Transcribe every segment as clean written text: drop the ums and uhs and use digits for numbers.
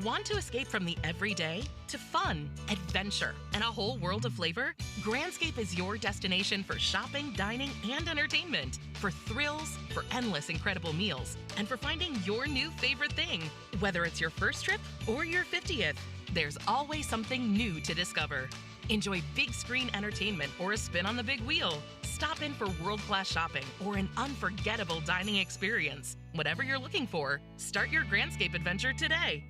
Want to escape from the everyday to fun, adventure, and a whole world of flavor? Grandscape is your destination for shopping, dining, and entertainment. For thrills, for endless incredible meals, and for finding your new favorite thing. Whether it's your first trip or your 50th, there's always something new to discover. Enjoy big screen entertainment or a spin on the big wheel. Stop in for world-class shopping or an unforgettable dining experience. Whatever you're looking for, start your Grandscape adventure today.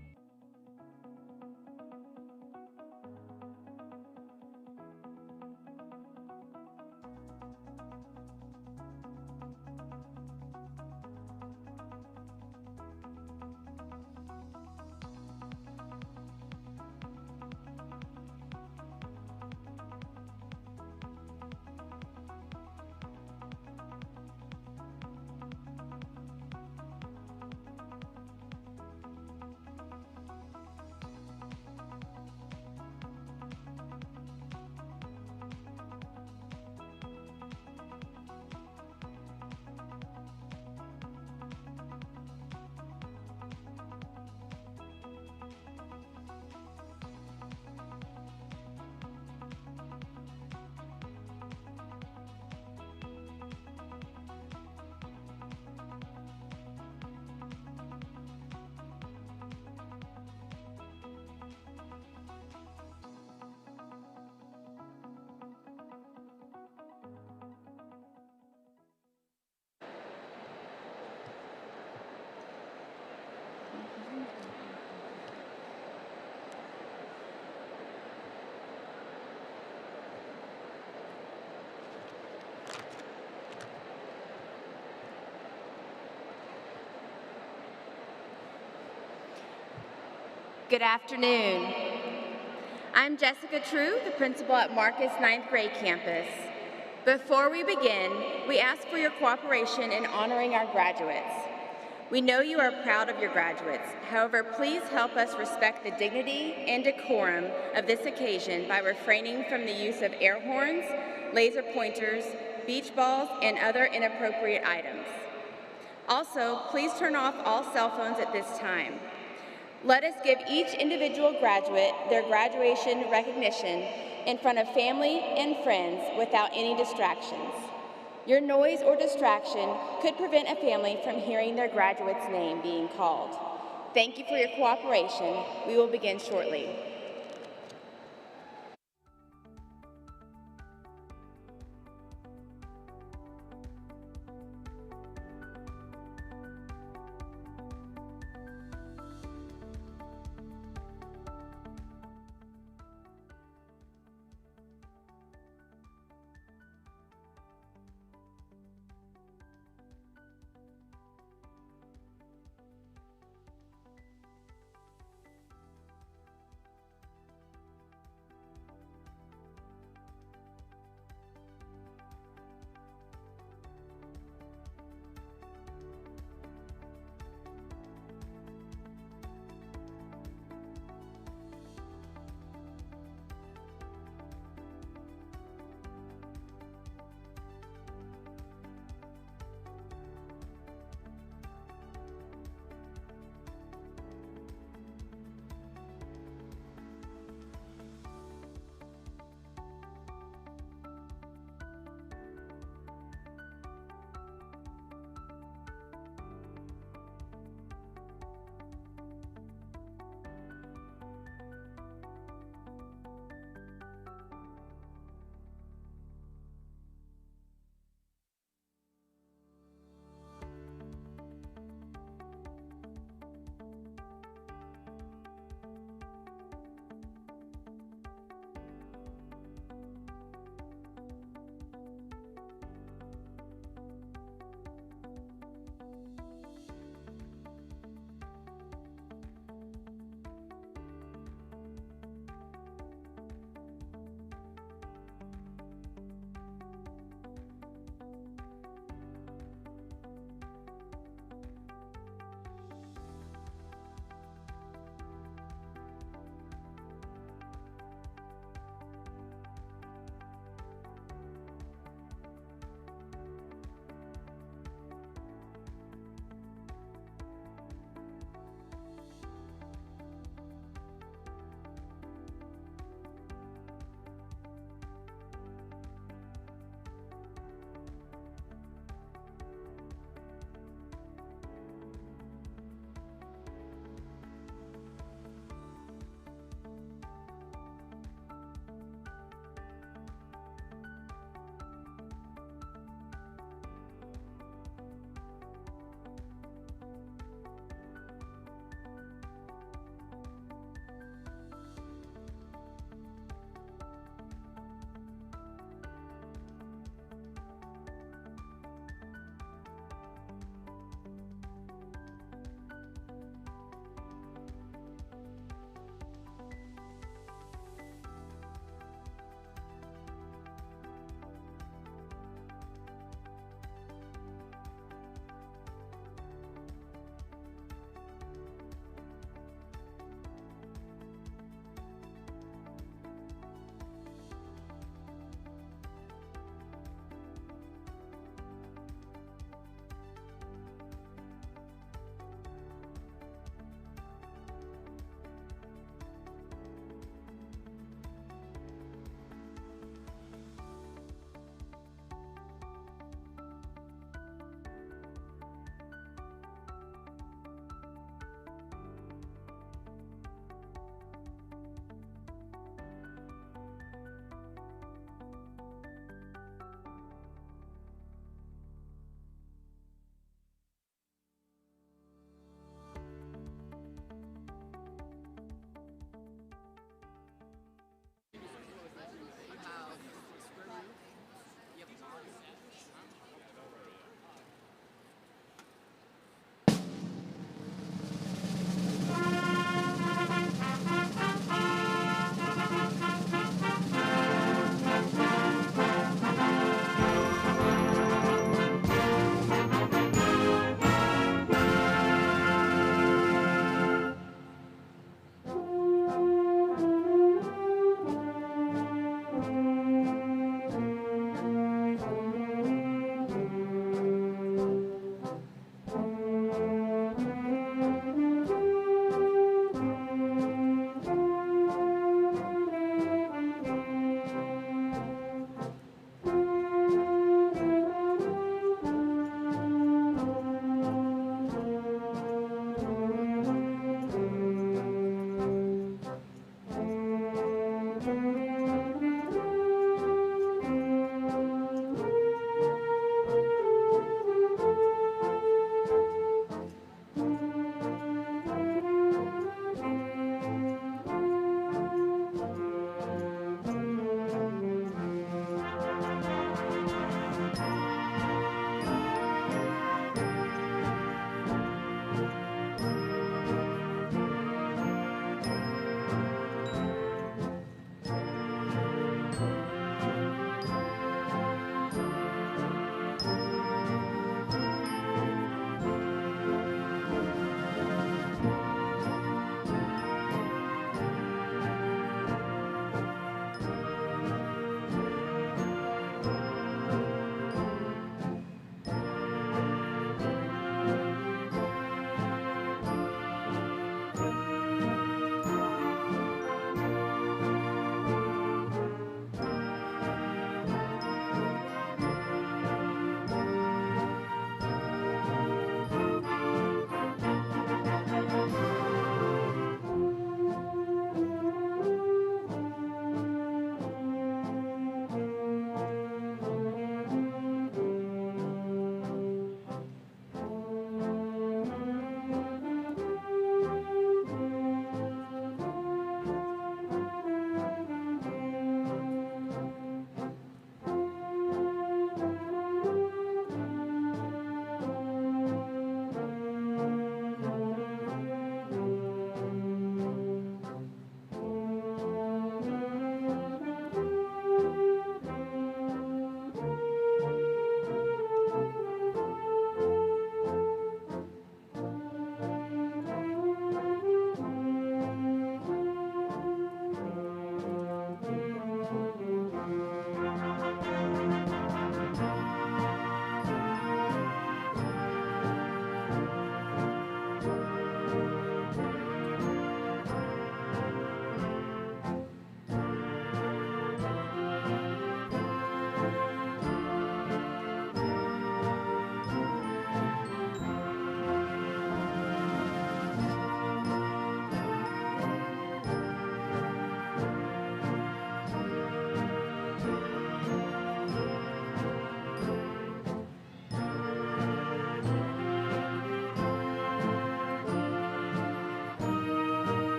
Good afternoon. I'm Jessica True, the principal at Marcus 9th grade campus. Before we begin, we ask for your cooperation in honoring our graduates. We know you are proud of your graduates. However, please help us respect the dignity and decorum of this occasion by refraining from the use of air horns, laser pointers, beach balls, and other inappropriate items. Also, please turn off all cell phones at this time. Let us give each individual graduate their graduation recognition in front of family and friends without any distractions. Your noise or distraction could prevent a family from hearing their graduate's name being called. Thank you for your cooperation. We will begin shortly.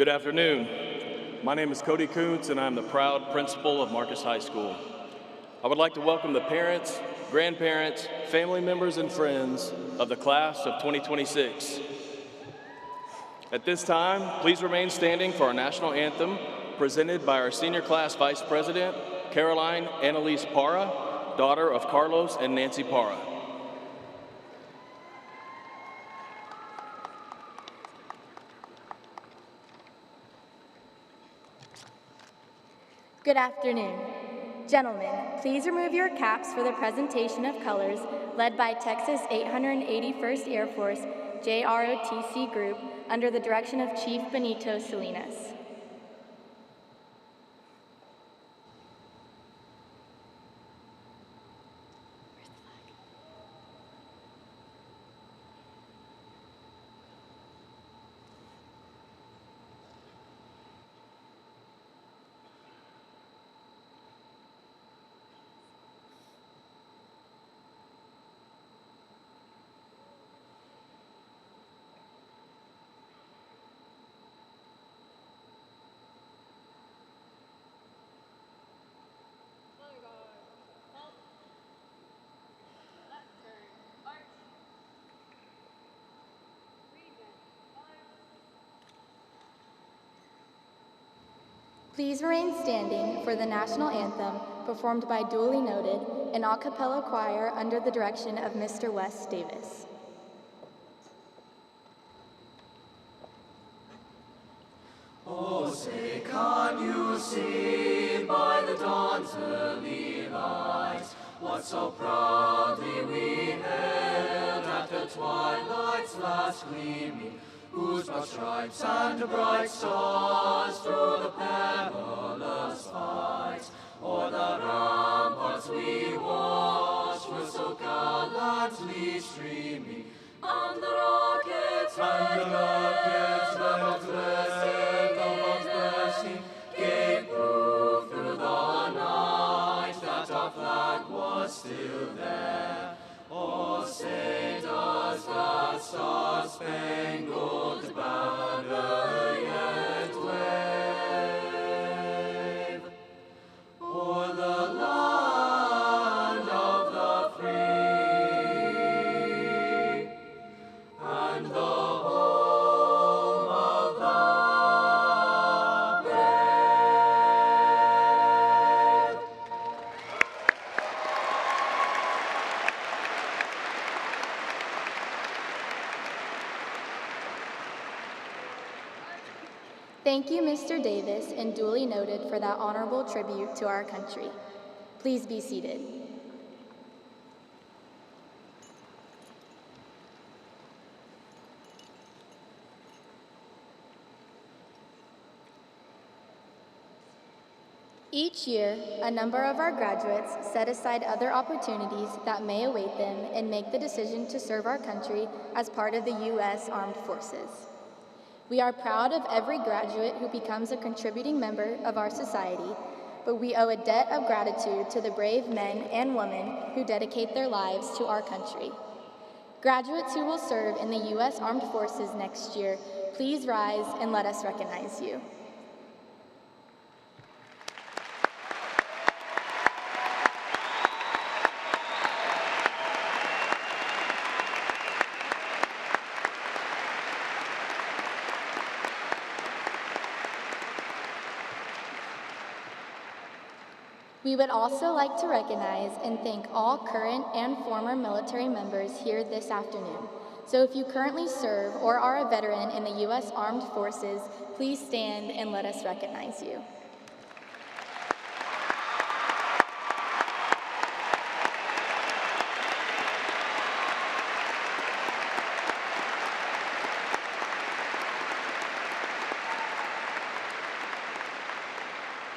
Good afternoon. My name is Cody Kuntz, and I'm the proud principal of Marcus High School. I would like to welcome the parents, grandparents, family members, and friends of the class of 2026. At this time, please remain standing for our national anthem, presented by our senior class vice president, Caroline Annalise Parra, daughter of Carlos and Nancy Parra. Good afternoon. Gentlemen, please remove your caps for the presentation of colors led by Texas 881st Air Force JROTC Group under the direction of Chief Benito Salinas. Please remain standing for the national anthem performed by duly noted, an a cappella choir under the direction of Mr. Wes Davis. Oh, say, can you see by the dawn's early light what so proudly we hailed at the twilight's last gleaming, whose broad stripes and bright stars through the perilous fight o'er the ramparts we watched were so gallantly streaming, and the rockets left bursting gave proof through the night that our flag was still there. Oh, say does that star-spangled banner yet wave o'er the land of the free and the home of the brave? Thank you, Mr. Davis, and duly noted for that honorable tribute to our country. Please be seated. Each year, a number of our graduates set aside other opportunities that may await them and make the decision to serve our country as part of the U.S. Armed Forces. We are proud of every graduate who becomes a contributing member of our society, but we owe a debt of gratitude to the brave men and women who dedicate their lives to our country. Graduates who will serve in the U.S. Armed Forces next year, please rise and let us recognize you. We would also like to recognize and thank all current and former military members here this afternoon. So if you currently serve or are a veteran in the U.S. Armed Forces, please stand and let us recognize you.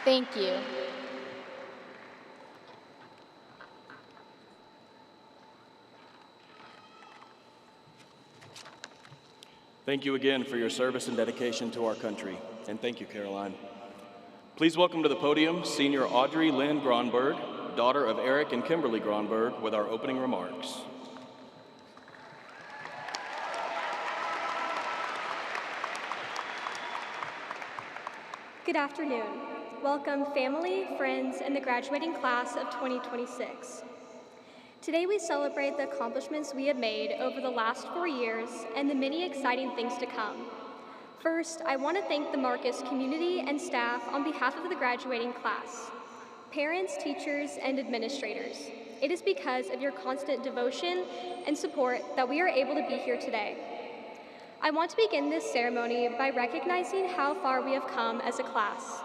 Thank you. Thank you again for your service and dedication to our country. And thank you, Caroline. Please welcome to the podium Senior Audrey Lynn Gronberg, daughter of Eric and Kimberly Gronberg, with our opening remarks. Good afternoon. Welcome family, friends, and the graduating class of 2026. Today we celebrate the accomplishments we have made over the last 4 years and the many exciting things to come. First, I want to thank the Marcus community and staff on behalf of the graduating class, parents, teachers, and administrators. It is because of your constant devotion and support that we are able to be here today. I want to begin this ceremony by recognizing how far we have come as a class.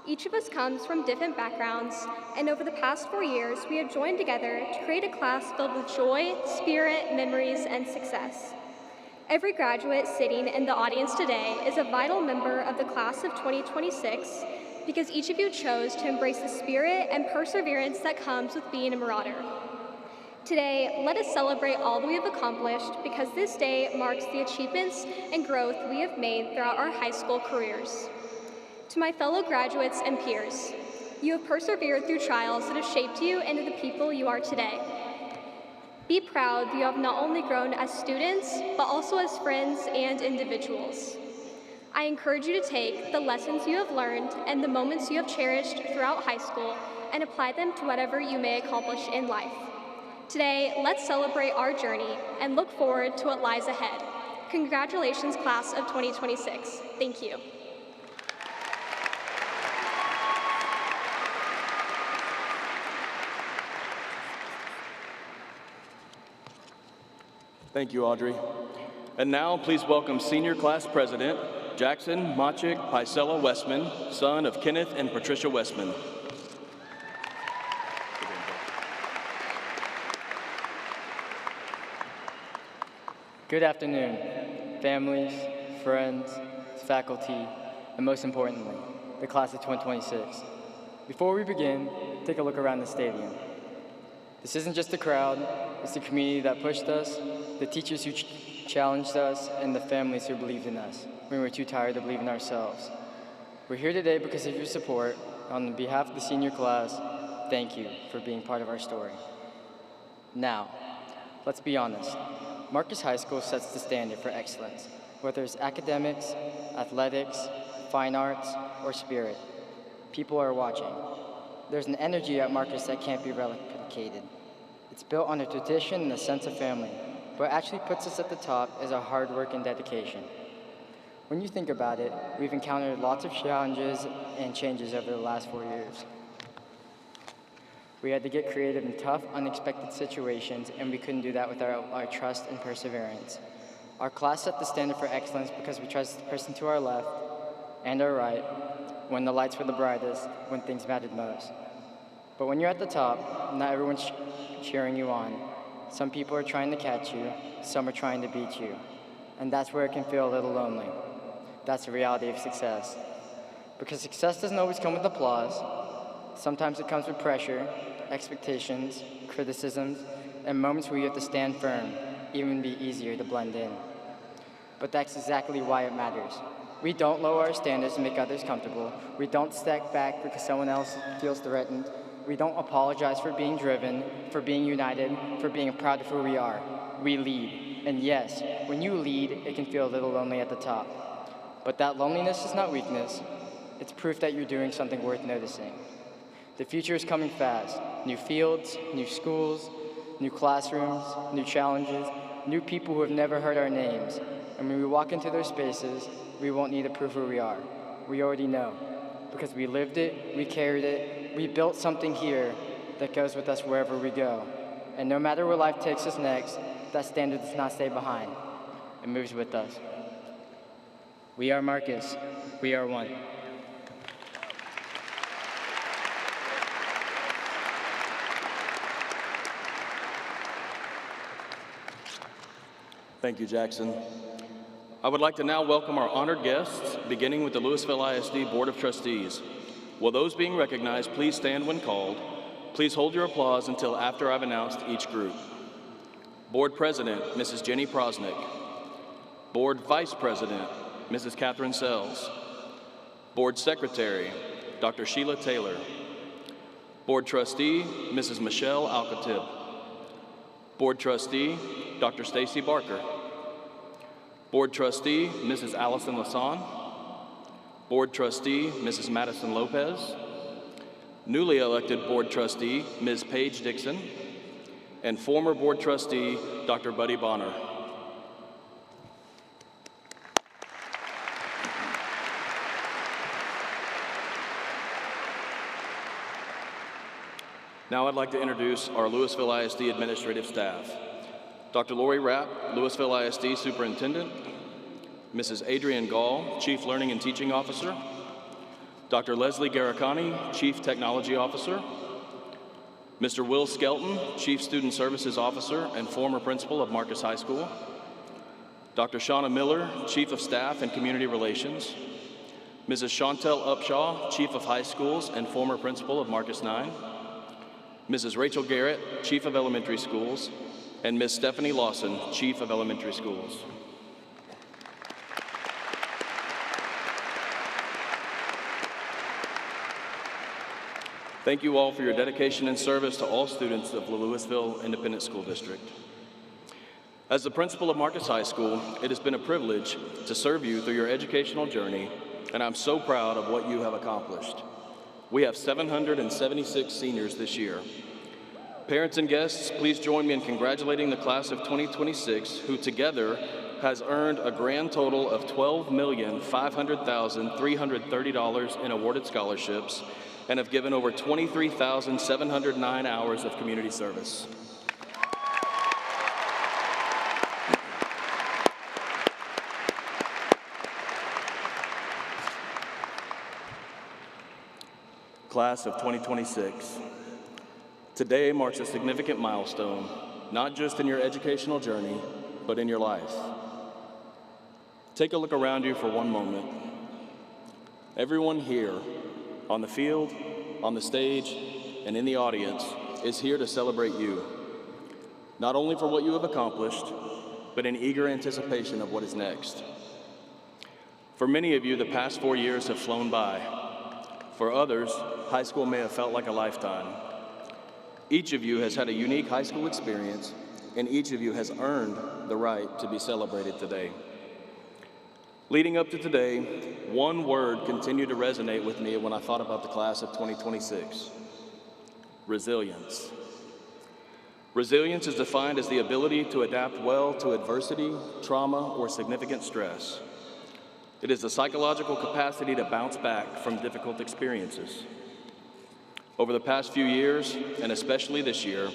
Each of us comes from different backgrounds, and over the past 4 years, we have joined together to create a class filled with joy, spirit, memories, and success. Every graduate sitting in the audience today is a vital member of the class of 2026 because each of you chose to embrace the spirit and perseverance that comes with being a Marauder. Today, let us celebrate all that we have accomplished because this day marks the achievements and growth we have made throughout our high school careers. To my fellow graduates and peers, you have persevered through trials that have shaped you into the people you are today. Be proud that you have not only grown as students, but also as friends and individuals. I encourage you to take the lessons you have learned and the moments you have cherished throughout high school and apply them to whatever you may accomplish in life. Today, let's celebrate our journey and look forward to what lies ahead. Congratulations, class of 2026. Thank you. Thank you, Audrey. And now, please welcome Senior Class President Jackson Machik Paisela Westman, son of Kenneth and Patricia Westman. Good afternoon, families, friends, faculty, and most importantly, the class of 2026. Before we begin, take a look around the stadium. This isn't just the crowd, it's the community that pushed us, the teachers who challenged us, and the families who believed in us when we were too tired to believe in ourselves. We're here today because of your support. On behalf of the senior class, thank you for being part of our story. Now, let's be honest. Marcus High School sets the standard for excellence, whether it's academics, athletics, fine arts, or spirit. People are watching. There's an energy at Marcus that can't be replicated. It's built on a tradition and a sense of family. What actually puts us at the top is our hard work and dedication. When you think about it, we've encountered lots of challenges and changes over the last 4 years. We had to get creative in tough, unexpected situations, and we couldn't do that without our trust and perseverance. Our class set the standard for excellence because we trusted the person to our left and our right when the lights were the brightest, when things mattered most. But when you're at the top, not everyone's cheering you on. Some people are trying to catch you, some are trying to beat you, and that's where it can feel a little lonely. That's the reality of success. Because success doesn't always come with applause. Sometimes it comes with pressure, expectations, criticisms, and moments where you have to stand firm, even be easier to blend in. But that's exactly why it matters. We don't lower our standards to make others comfortable. We don't step back because someone else feels threatened. We don't apologize for being driven, for being united, for being proud of who we are. We lead. And yes, when you lead, it can feel a little lonely at the top. But that loneliness is not weakness. It's proof that you're doing something worth noticing. The future is coming fast. New fields, new schools, new classrooms, new challenges, new people who have never heard our names. And when we walk into those spaces, we won't need to prove who we are. We already know. Because we lived it, we carried it, we built something here that goes with us wherever we go. And no matter where life takes us next, that standard does not stay behind. It moves with us. We are Marcus. We are one. Thank you, Jackson. I would like to now welcome our honored guests, beginning with the Lewisville ISD Board of Trustees. Will those being recognized please stand when called? Please hold your applause until after I've announced each group. Board President, Mrs. Jenny Prosnick. Board Vice President, Mrs. Catherine Sells. Board Secretary, Dr. Sheila Taylor. Board Trustee, Mrs. Michelle Alcatib. Board Trustee, Dr. Stacy Barker. Board Trustee, Mrs. Allison Lasson. Board Trustee, Mrs. Madison Lopez, newly elected Board Trustee, Ms. Paige Dixon, and former Board Trustee, Dr. Buddy Bonner. Now I'd like to introduce our Lewisville ISD administrative staff. Dr. Lori Rapp, Lewisville ISD Superintendent, Mrs. Adrienne Gall, Chief Learning and Teaching Officer, Dr. Leslie Garacani, Chief Technology Officer, Mr. Will Skelton, Chief Student Services Officer and former principal of Marcus High School, Dr. Shauna Miller, Chief of Staff and Community Relations, Mrs. Chantel Upshaw, Chief of High Schools and former principal of Marcus 9, Mrs. Rachel Garrett, Chief of Elementary Schools, and Ms. Stephanie Lawson, Chief of Elementary Schools. Thank you all for your dedication and service to all students of the Lewisville Independent School District. As the principal of Marcus High School, it has been a privilege to serve you through your educational journey, and I'm so proud of what you have accomplished. We have 776 seniors this year. Parents and guests, please join me in congratulating the class of 2026, who together has earned a grand total of $12,500,330 in awarded scholarships and have given over 23,709 hours of community service. Class of 2026. Today marks a significant milestone, not just in your educational journey, but in your life. Take a look around you for one moment. Everyone here, on the field, on the stage, and in the audience, is here to celebrate you, not only for what you have accomplished, but in eager anticipation of what is next. For many of you, the past 4 years have flown by. For others, high school may have felt like a lifetime. Each of you has had a unique high school experience, and each of you has earned the right to be celebrated today. Leading up to today, one word continued to resonate with me when I thought about the class of 2026: resilience. Resilience is defined as the ability to adapt well to adversity, trauma, or significant stress. It is the psychological capacity to bounce back from difficult experiences. Over the past few years, and especially this year,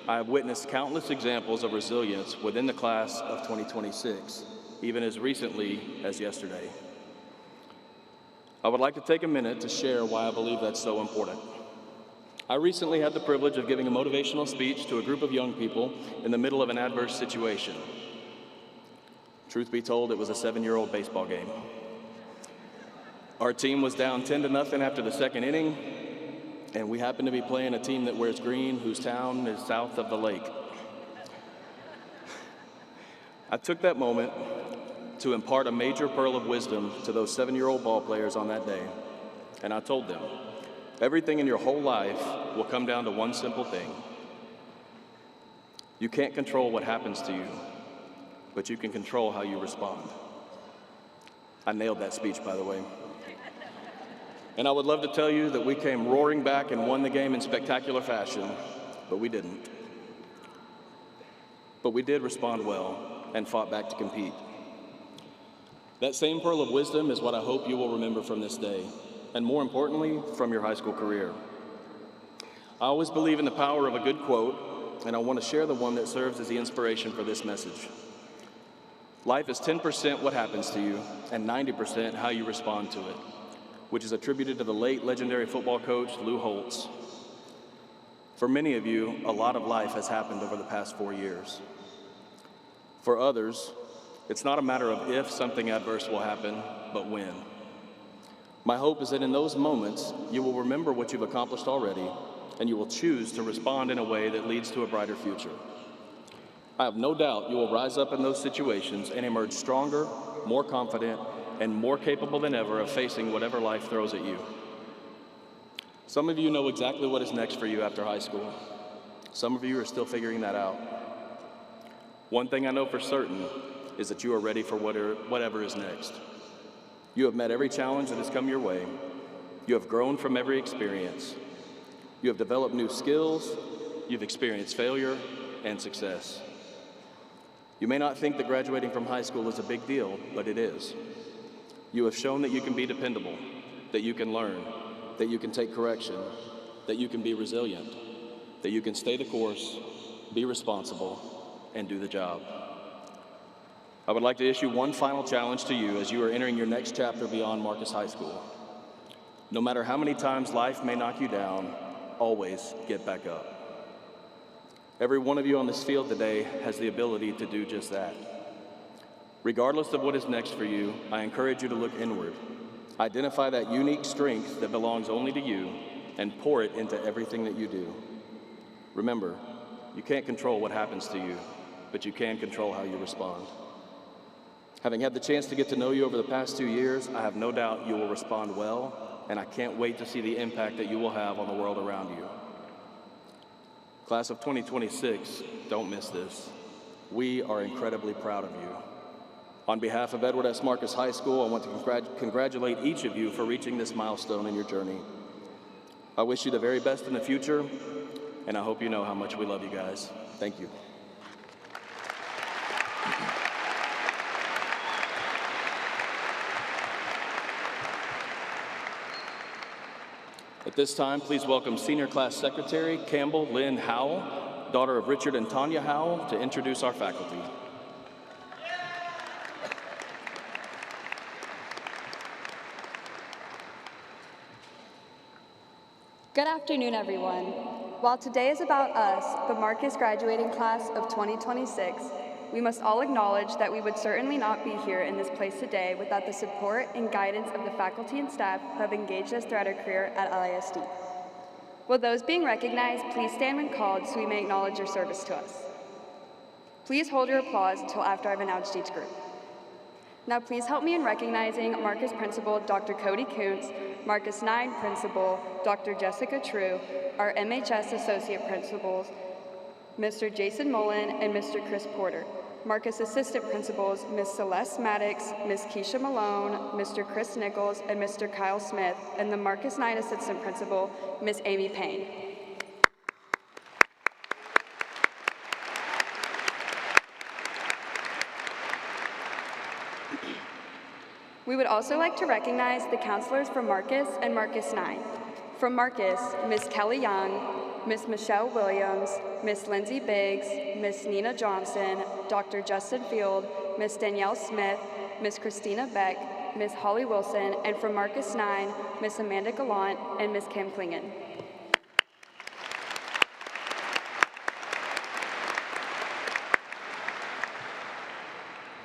I have witnessed countless examples of resilience within the class of 2026, even as recently as yesterday. I would like to take a minute to share why I believe that's so important. I recently had the privilege of giving a motivational speech to a group of young people in the middle of an adverse situation. Truth be told, it was a 7-year-old baseball game. Our team was down 10-0 after the second inning, and we happened to be playing a team that wears green, whose town is south of the lake. I took that moment to impart a major pearl of wisdom to those 7-year-old ball players on that day, and I told them, everything in your whole life will come down to one simple thing. You can't control what happens to you, but you can control how you respond. I nailed that speech, by the way. And I would love to tell you that we came roaring back and won the game in spectacular fashion, but we didn't. But we did respond well and fought back to compete. That same pearl of wisdom is what I hope you will remember from this day, and more importantly, from your high school career. I always believe in the power of a good quote, and I want to share the one that serves as the inspiration for this message. Life is 10% what happens to you and 90% how you respond to it, which is attributed to the late legendary football coach Lou Holtz. For many of you, a lot of life has happened over the past 4 years. For others, it's not a matter of if something adverse will happen, but when. My hope is that in those moments, you will remember what you've accomplished already, and you will choose to respond in a way that leads to a brighter future. I have no doubt you will rise up in those situations and emerge stronger, more confident, and more capable than ever of facing whatever life throws at you. Some of you know exactly what is next for you after high school. Some of you are still figuring that out. One thing I know for certain is that you are ready for whatever is next. You have met every challenge that has come your way. You have grown from every experience. You have developed new skills. You've experienced failure and success. You may not think that graduating from high school is a big deal, but it is. You have shown that you can be dependable, that you can learn, that you can take correction, that you can be resilient, that you can stay the course, be responsible, and do the job. I would like to issue one final challenge to you as you are entering your next chapter beyond Marcus High School. No matter how many times life may knock you down, always get back up. Every one of you on this field today has the ability to do just that. Regardless of what is next for you, I encourage you to look inward. Identify that unique strength that belongs only to you and pour it into everything that you do. Remember, you can't control what happens to you, but you can control how you respond. Having had the chance to get to know you over the past 2 years, I have no doubt you will respond well, and I can't wait to see the impact that you will have on the world around you. Class of 2026, don't miss this. We are incredibly proud of you. On behalf of Edward S. Marcus High School, I want to congratulate each of you for reaching this milestone in your journey. I wish you the very best in the future, and I hope you know how much we love you guys. Thank you. At this time, please welcome Senior Class Secretary Campbell Lynn Howell, daughter of Richard and Tanya Howell, to introduce our faculty. Good afternoon, everyone. While today is about us, the Marcus graduating class of 2026, we must all acknowledge that we would certainly not be here in this place today without the support and guidance of the faculty and staff who have engaged us throughout our career at LISD. Will those being recognized please stand when called so we may acknowledge your service to us. Please hold your applause until after I've announced each group. Now please help me in recognizing Marcus Principal Dr. Cody Kuntz, Marcus 9 Principal Dr. Jessica True, our MHS Associate Principals, Mr. Jason Mullen and Mr. Chris Porter. Marcus Assistant Principals, Ms. Celeste Maddox, Ms. Keisha Malone, Mr. Chris Nichols, and Mr. Kyle Smith, and the Marcus 9 Assistant Principal, Ms. Amy Payne. We would also like to recognize the counselors from Marcus and Marcus 9. From Marcus, Ms. Kelly Young, Ms. Michelle Williams, Ms. Lindsay Biggs, Ms. Nina Johnson, Dr. Justin Field, Ms. Danielle Smith, Ms. Christina Beck, Ms. Holly Wilson, and from Marcus 9, Ms. Amanda Gallant and Ms. Kim Klingen.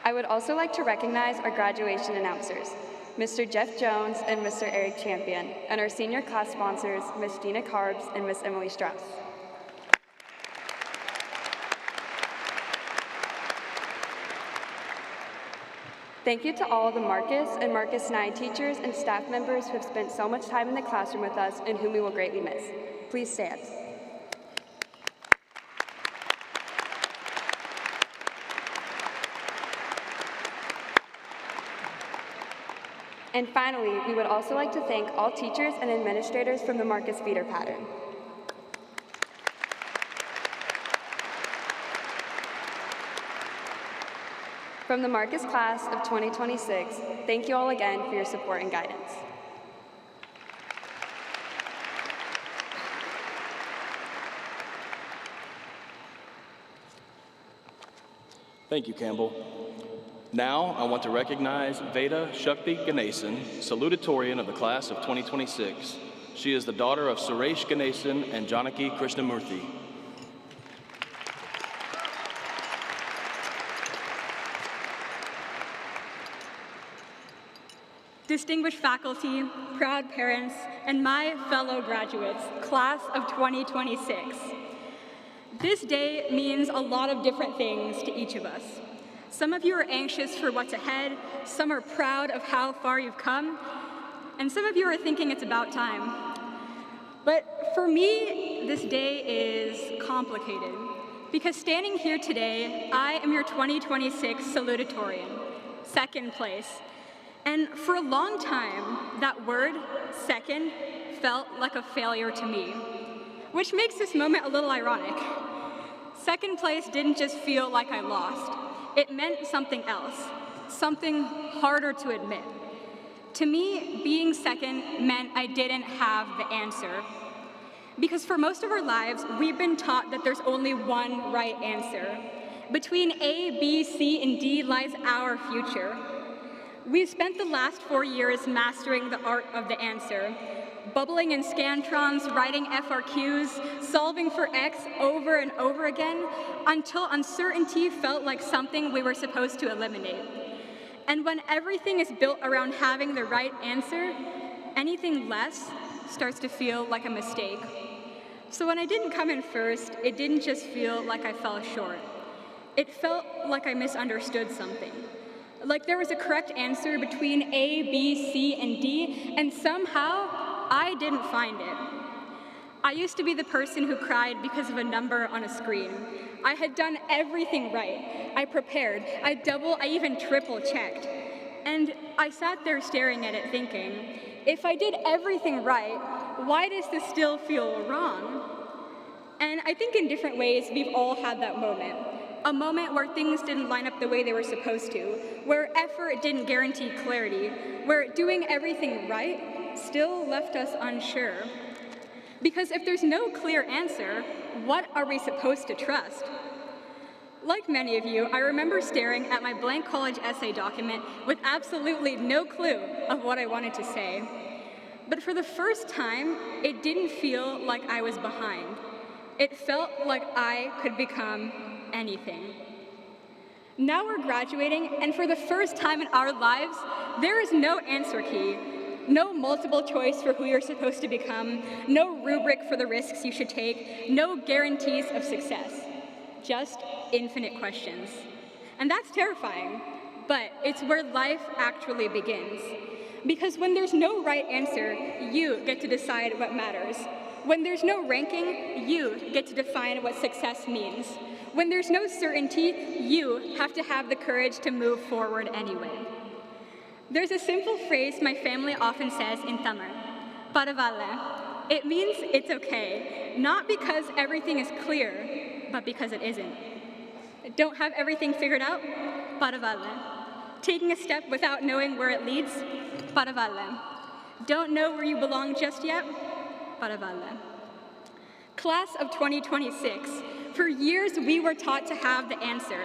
I would also like to recognize our graduation announcers, Mr. Jeff Jones and Mr. Eric Champion, and our senior class sponsors, Ms. Gina Carbs and Ms. Emily Strauss. Thank you to all the Marcus and Marcus 9 teachers and staff members who have spent so much time in the classroom with us and whom we will greatly miss. Please stand. And finally, we would also like to thank all teachers and administrators from the Marcus feeder pattern. From the Marcus class of 2026, thank you all again for your support and guidance. Thank you, Campbell. Now, I want to recognize Veda Shakti Ganesan, salutatorian of the class of 2026. She is the daughter of Suresh Ganesan and Janaki Krishnamurthy. Distinguished faculty, proud parents, and my fellow graduates, class of 2026. This day means a lot of different things to each of us. Some of you are anxious for what's ahead, some are proud of how far you've come, and some of you are thinking it's about time. But for me, this day is complicated, because standing here today, I am your 2026 salutatorian, second place. And for a long time, that word, second, felt like a failure to me, which makes this moment a little ironic. Second place didn't just feel like I lost. It meant something else, something harder to admit. To me, being second meant I didn't have the answer. Because for most of our lives, we've been taught that there's only one right answer. Between A, B, C, and D lies our future. We've spent the last 4 years mastering the art of the answer, bubbling in scantrons, writing FRQs, solving for X over and over again, until uncertainty felt like something we were supposed to eliminate. And when everything is built around having the right answer, anything less starts to feel like a mistake. So when I didn't come in first, it didn't just feel like I fell short. It felt like I misunderstood something. Like there was a correct answer between A, B, C, and D, and somehow I didn't find it. I used to be the person who cried because of a number on a screen. I had done everything right. I prepared, I even triple checked. And I sat there staring at it thinking, if I did everything right, why does this still feel wrong? And I think in different ways, we've all had that moment. A moment where things didn't line up the way they were supposed to, where effort didn't guarantee clarity, where doing everything right still left us unsure. Because if there's no clear answer, what are we supposed to trust? Like many of you, I remember staring at my blank college essay document with absolutely no clue of what I wanted to say. But for the first time, it didn't feel like I was behind. It felt like I could become anything. Now we're graduating, and for the first time in our lives, there is no answer key. No multiple choice for who you're supposed to become, no rubric for the risks you should take, no guarantees of success, just infinite questions. And that's terrifying, but it's where life actually begins. Because when there's no right answer, you get to decide what matters. When there's no ranking, you get to define what success means. When there's no certainty, you have to have the courage to move forward anyway. There's a simple phrase my family often says in Tamil, "Para valer." It means it's okay, not because everything is clear, but because it isn't. Don't have everything figured out? Para valer. Taking a step without knowing where it leads? Para valer. Don't know where you belong just yet? Para valer. Class of 2026, for years we were taught to have the answer.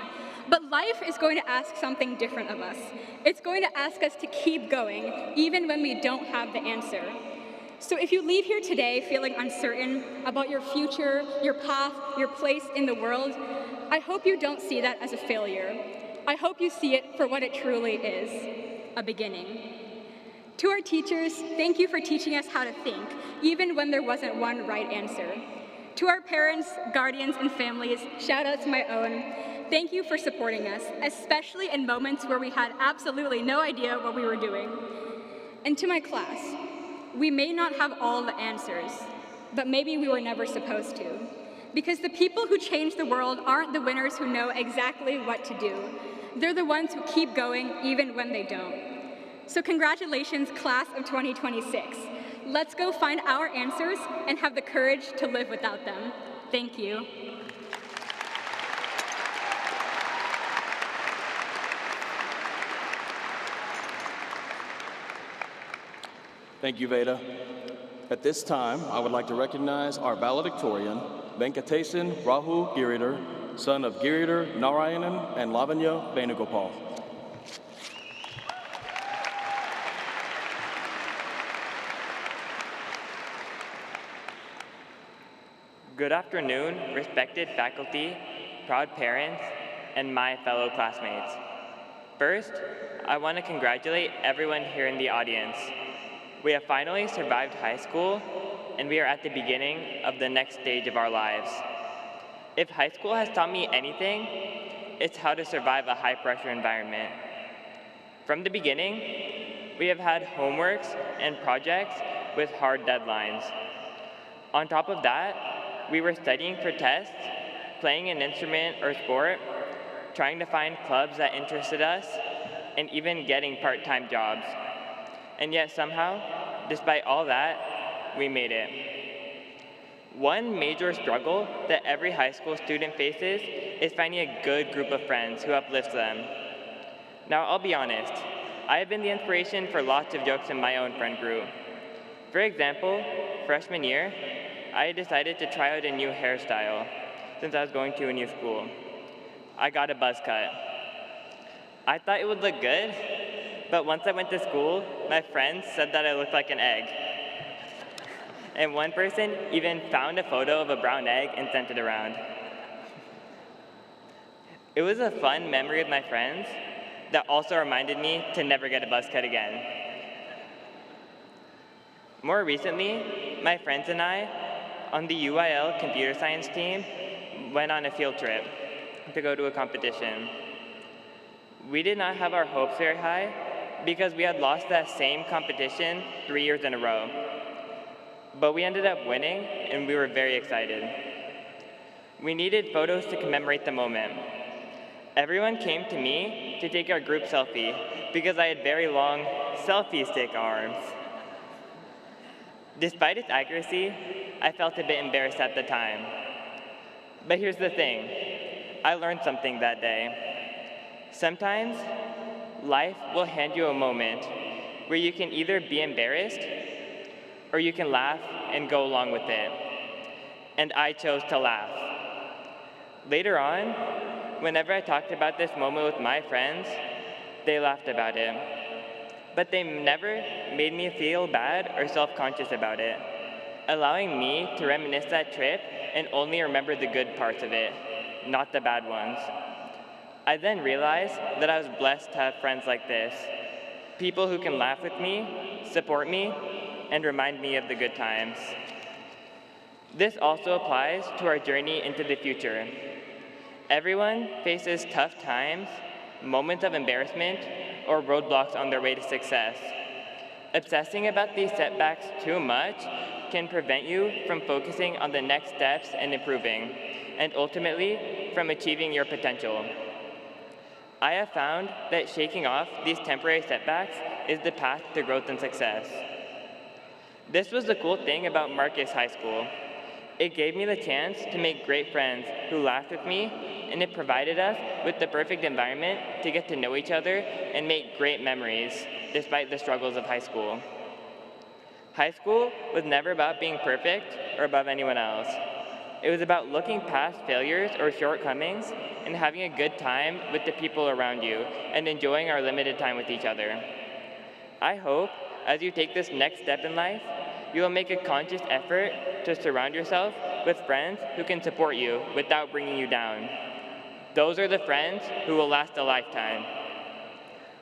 But life is going to ask something different of us. It's going to ask us to keep going, even when we don't have the answer. So if you leave here today feeling uncertain about your future, your path, your place in the world, I hope you don't see that as a failure. I hope you see it for what it truly is, a beginning. To our teachers, thank you for teaching us how to think, even when there wasn't one right answer. To our parents, guardians, and families, shout out to my own, thank you for supporting us, especially in moments where we had absolutely no idea what we were doing. And to my class, we may not have all the answers, but maybe we were never supposed to. Because the people who change the world aren't the winners who know exactly what to do. They're the ones who keep going even when they don't. So congratulations, class of 2026. Let's go find our answers and have the courage to live without them. Thank you. Thank you, Veda. At this time, I would like to recognize our valedictorian, Venkatesan Rahul Giridhar, son of Giridhar Narayanan and Lavanya Venugopal. Good afternoon, respected faculty, proud parents, and my fellow classmates. First, I want to congratulate everyone here in the audience. We have finally survived high school, and we are at the beginning of the next stage of our lives. If high school has taught me anything, it's how to survive a high-pressure environment. From the beginning, we have had homeworks and projects with hard deadlines. On top of that, we were studying for tests, playing an instrument or sport, trying to find clubs that interested us, and even getting part-time jobs. And yet somehow, despite all that, we made it. One major struggle that every high school student faces is finding a good group of friends who uplift them. Now, I'll be honest, I have been the inspiration for lots of jokes in my own friend group. For example, freshman year, I decided to try out a new hairstyle since I was going to a new school. I got a buzz cut. I thought it would look good, but once I went to school, my friends said that I looked like an egg. And one person even found a photo of a brown egg and sent it around. It was a fun memory with my friends that also reminded me to never get a buzz cut again. More recently, my friends and I, on the UIL computer science team, went on a field trip to go to a competition. We did not have our hopes very high because we had lost that same competition 3 years in a row. But we ended up winning, and we were very excited. We needed photos to commemorate the moment. Everyone came to me to take our group selfie because I had very long selfie stick arms. Despite its accuracy, I felt a bit embarrassed at the time. But here's the thing, I learned something that day. Sometimes, life will hand you a moment where you can either be embarrassed or you can laugh and go along with it. And I chose to laugh. Later on, whenever I talked about this moment with my friends, they laughed about it. But they never made me feel bad or self-conscious about it, allowing me to reminisce that trip and only remember the good parts of it, not the bad ones. I then realized that I was blessed to have friends like this, people who can laugh with me, support me, and remind me of the good times. This also applies to our journey into the future. Everyone faces tough times, moments of embarrassment, or roadblocks on their way to success. Obsessing about these setbacks too much can prevent you from focusing on the next steps and improving, and ultimately from achieving your potential. I have found that shaking off these temporary setbacks is the path to growth and success. This was the cool thing about Marcus High School. It gave me the chance to make great friends who laughed with me, and it provided us with the perfect environment to get to know each other and make great memories, despite the struggles of high school. High school was never about being perfect or above anyone else. It was about looking past failures or shortcomings and having a good time with the people around you and enjoying our limited time with each other. I hope, as you take this next step in life, you will make a conscious effort to surround yourself with friends who can support you without bringing you down. Those are the friends who will last a lifetime.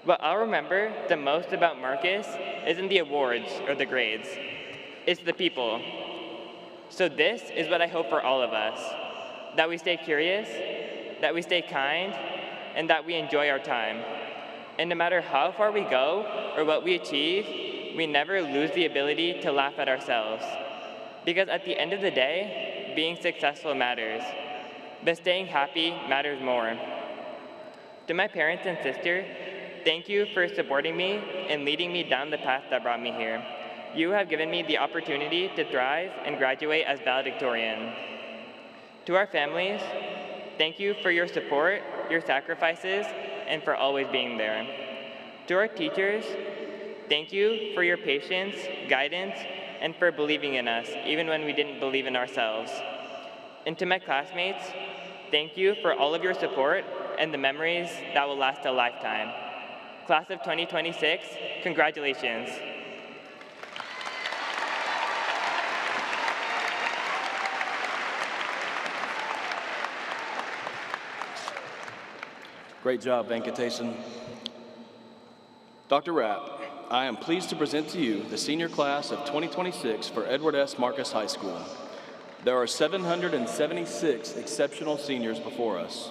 What I'll remember the most about Marcus isn't the awards or the grades. It's the people. So this is what I hope for all of us, that we stay curious, that we stay kind, and that we enjoy our time. And no matter how far we go or what we achieve, we never lose the ability to laugh at ourselves. Because at the end of the day, being successful matters, but staying happy matters more. To my parents and sister, thank you for supporting me and leading me down the path that brought me here. You have given me the opportunity to thrive and graduate as valedictorian. To our families, thank you for your support, your sacrifices, and for always being there. To our teachers, thank you for your patience, guidance, and for believing in us, even when we didn't believe in ourselves. And to my classmates, thank you for all of your support and the memories that will last a lifetime. Class of 2026, congratulations. Great job, Venkatesan. Dr. Rapp, I am pleased to present to you the senior class of 2026 for Edward S. Marcus High School. There are 776 exceptional seniors before us.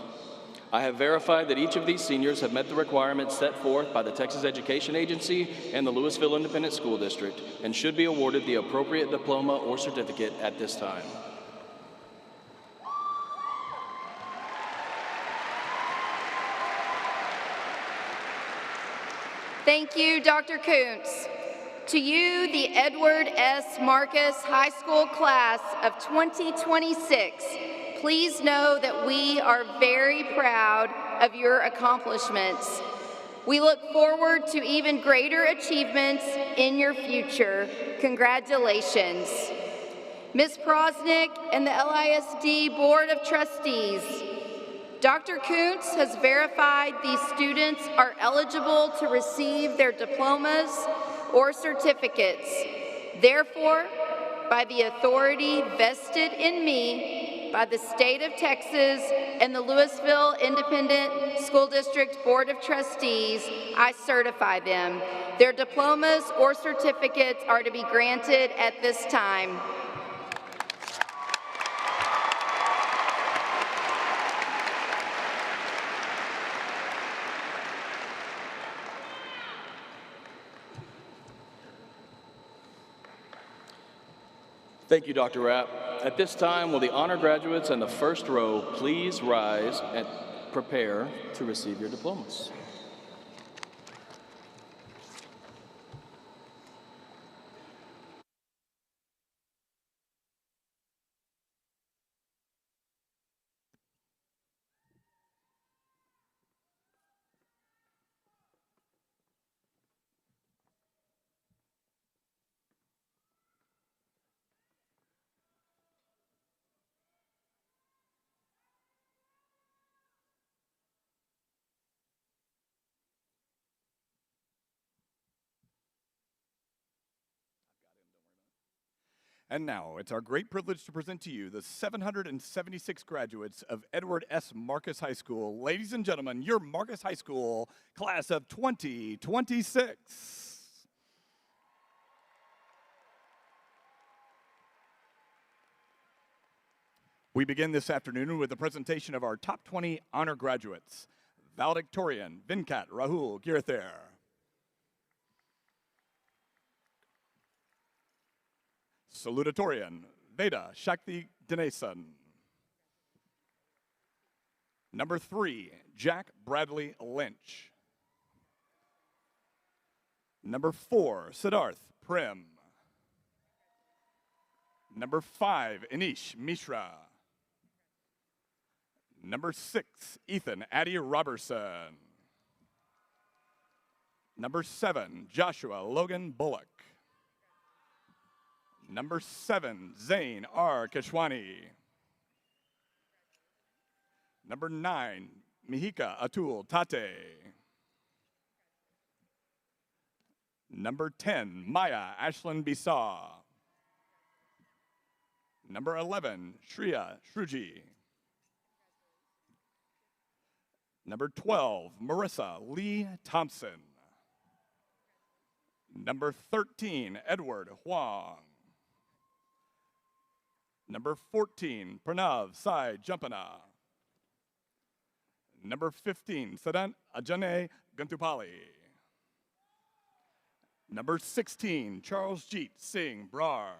I have verified that each of these seniors have met the requirements set forth by the Texas Education Agency and the Lewisville Independent School District and should be awarded the appropriate diploma or certificate at this time. Thank you, Dr. Kuntz. To you, the Edward S. Marcus High School class of 2026, please know that we are very proud of your accomplishments. We look forward to even greater achievements in your future. Congratulations. Ms. Prosnick and the LISD Board of Trustees, Dr. Kuntz has verified these students are eligible to receive their diplomas or certificates. Therefore, by the authority vested in me by the State of Texas and the Lewisville Independent School District Board of Trustees, I certify them. Their diplomas or certificates are to be granted at this time. Thank you, Dr. Rapp. At this time, will the honor graduates in the first row please rise and prepare to receive your diplomas? And now, it's our great privilege to present to you the 776 graduates of Edward S. Marcus High School. Ladies and gentlemen, your Marcus High School class of 2026. We begin this afternoon with the presentation of our top 20 honor graduates. Valedictorian, Venkat Rahul Girther. Salutatorian, Veda Shakti Dinesan. Number 3, Jack Bradley Lynch. Number 4, Siddharth Prim. Number 5, Anish Mishra. Number 6, Ethan Addy Robertson. Number 7, Joshua Logan Bullock. Number 7, Zain R. Keshwani. Number 9, Mihika Atul Tate. Number 10, Maya Ashlyn Bisa. Number 11, Shreya Shruji. Number 12, Marissa Lee Thompson. Number 13, Edward Huang. Number 14, Pranav Sai Jampana. Number 15, Sadant Ajane Gantupali. Number 16, Charles Jeet Singh Brar.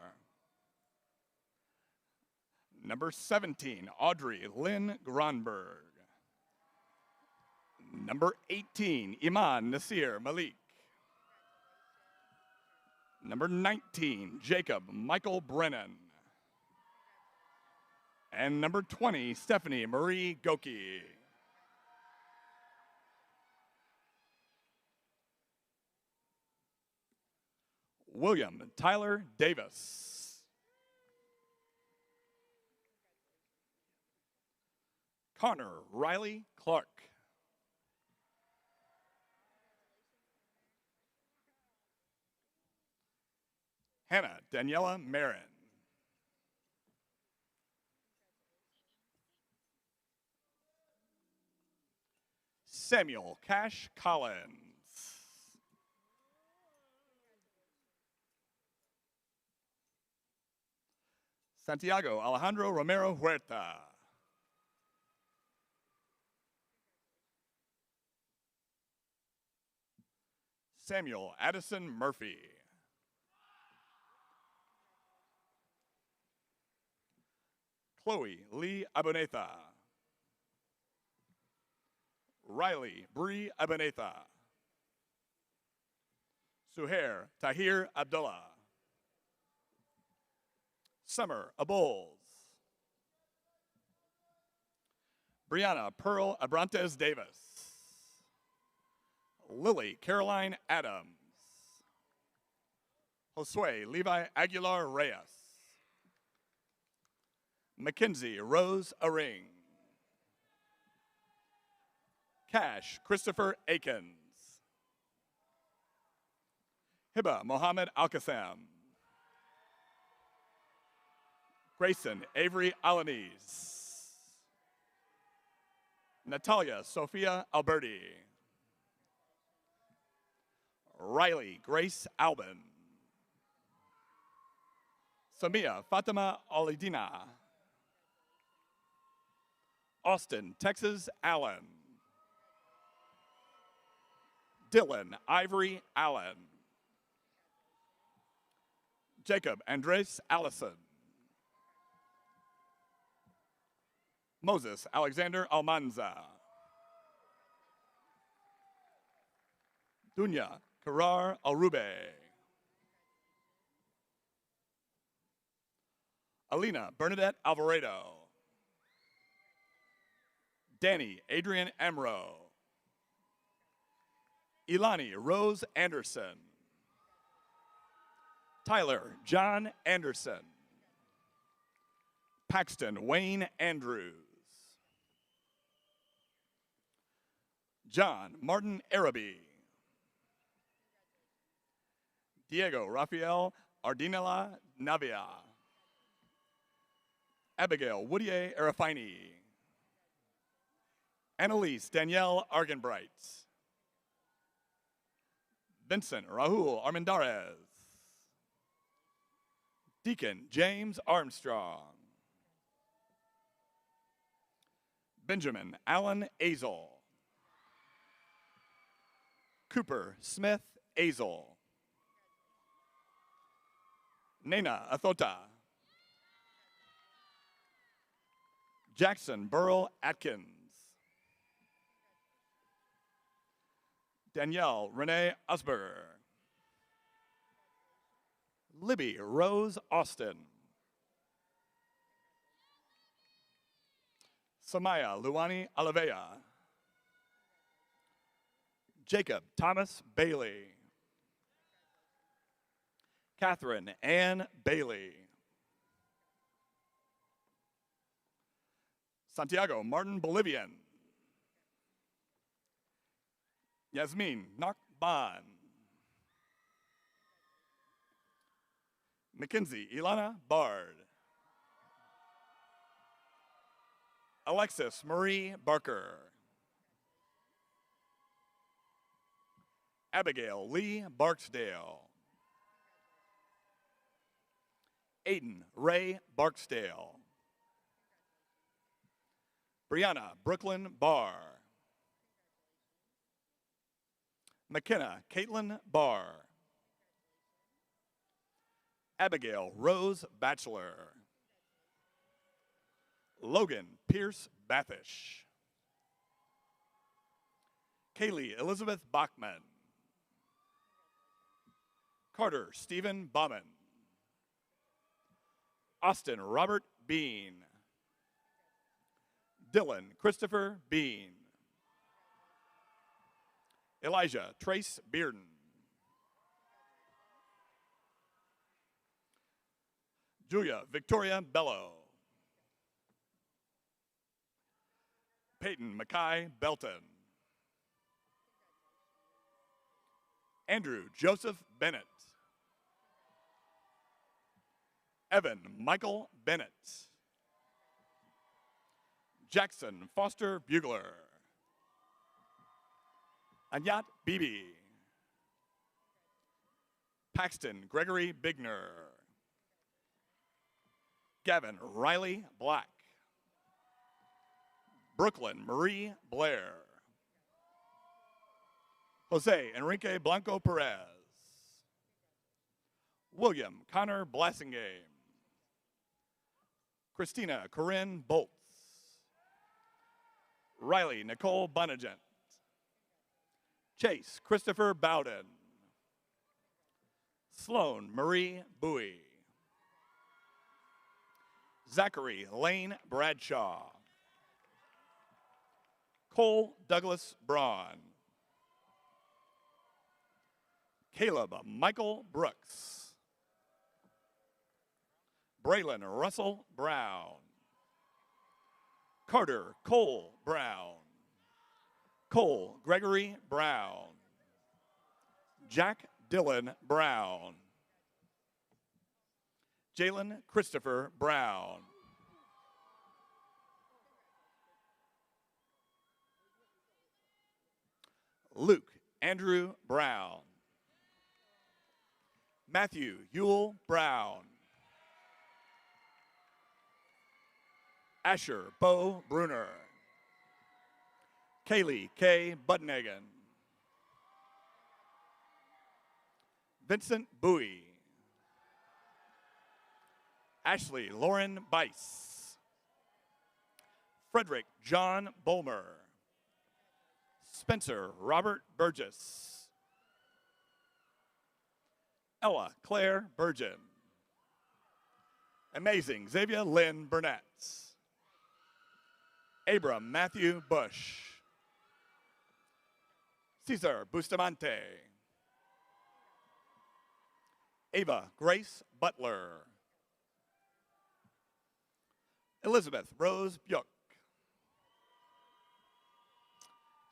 Number 17, Audrey Lynn Gronberg. Number 18, Iman Nasir Malik. Number 19, Jacob Michael Brennan. And number 20, Stephanie Marie Goki. William Tyler Davis. Connor Riley Clark. Hannah Daniela Marin. Samuel Cash Collins. Santiago Alejandro Romero Huerta. Samuel Addison Murphy. Chloe Lee Abunetha. Riley Bree Abunetha. Suhair Tahir Abdullah. Summer Abols. Brianna Pearl Abrantes Davis. Lily Caroline Adams. Josue Levi Aguilar Reyes. Mackenzie Rose Aring. Cash Christopher Akins. Hiba Mohammed Alkasam. Grayson Avery Alanis. Natalia Sophia Alberti. Riley Grace Albin. Samia Fatima Alidina. Austin Texas Allen. Dylan Ivory Allen. Jacob Andres Allison. Moses Alexander Almanza. Dunya Karar Alrube. Alina Bernadette Alvarado. Danny Adrian Amro. Ilani Rose Anderson. Tyler John Anderson. Paxton Wayne Andrews. John Martin Arabi. Diego Rafael Ardinela Navia. Abigail Woodier Arafini. Annalise Danielle Argenbright. Vincent Rahul Armendariz. Deacon James Armstrong. Benjamin Allen Azel. Cooper Smith Azel. Nena Athota. Jackson Burrell Atkins. Danielle Renee Usberger. Libby Rose Austin. Samaya Luani Alavea. Jacob Thomas Bailey. Catherine Ann Bailey. Santiago Martin Bolivian. Yasmin Nakban. Mackenzie Ilana Bard. Alexis Marie Barker. Abigail Lee Barksdale. Aiden Ray Barksdale. Brianna Brooklyn Barr. McKenna Caitlin Barr. Abigail Rose Batchelor. Logan Pierce Bathish. Kaylee Elizabeth Bachman. Carter Stephen Bauman. Austin Robert Bean. Dylan Christopher Bean. Elijah Trace Bearden. Julia Victoria Bello. Peyton Mackay Belton. Andrew Joseph Bennett. Evan Michael Bennett. Jackson Foster Bugler. Anyat Bibi. Paxton Gregory Bigner. Gavin Riley Black. Brooklyn Marie Blair. Jose Enrique Blanco Perez. William Connor Blassingame. Christina Corinne Boltz. Riley Nicole Bunagent. Chase Christopher Bowden. Sloan Marie Bowie. Zachary Lane Bradshaw. Cole Douglas Braun. Caleb Michael Brooks. Braylon Russell Brown. Carter Cole Brown. Cole Gregory Brown. Jack Dylan Brown. Jalen Christopher Brown. Luke Andrew Brown. Matthew Yule Brown. Asher Bo Bruner. Kaylee K. Budnagan. Vincent Bowie. Ashley Lauren Bice. Frederick John Bolmer. Spencer Robert Burgess. Ella Claire Burgeon. Amazing Xavier Lynn Burnett. Abram Matthew Bush. Cesar Bustamante. Ava Grace Butler. Elizabeth Rose Bjuk.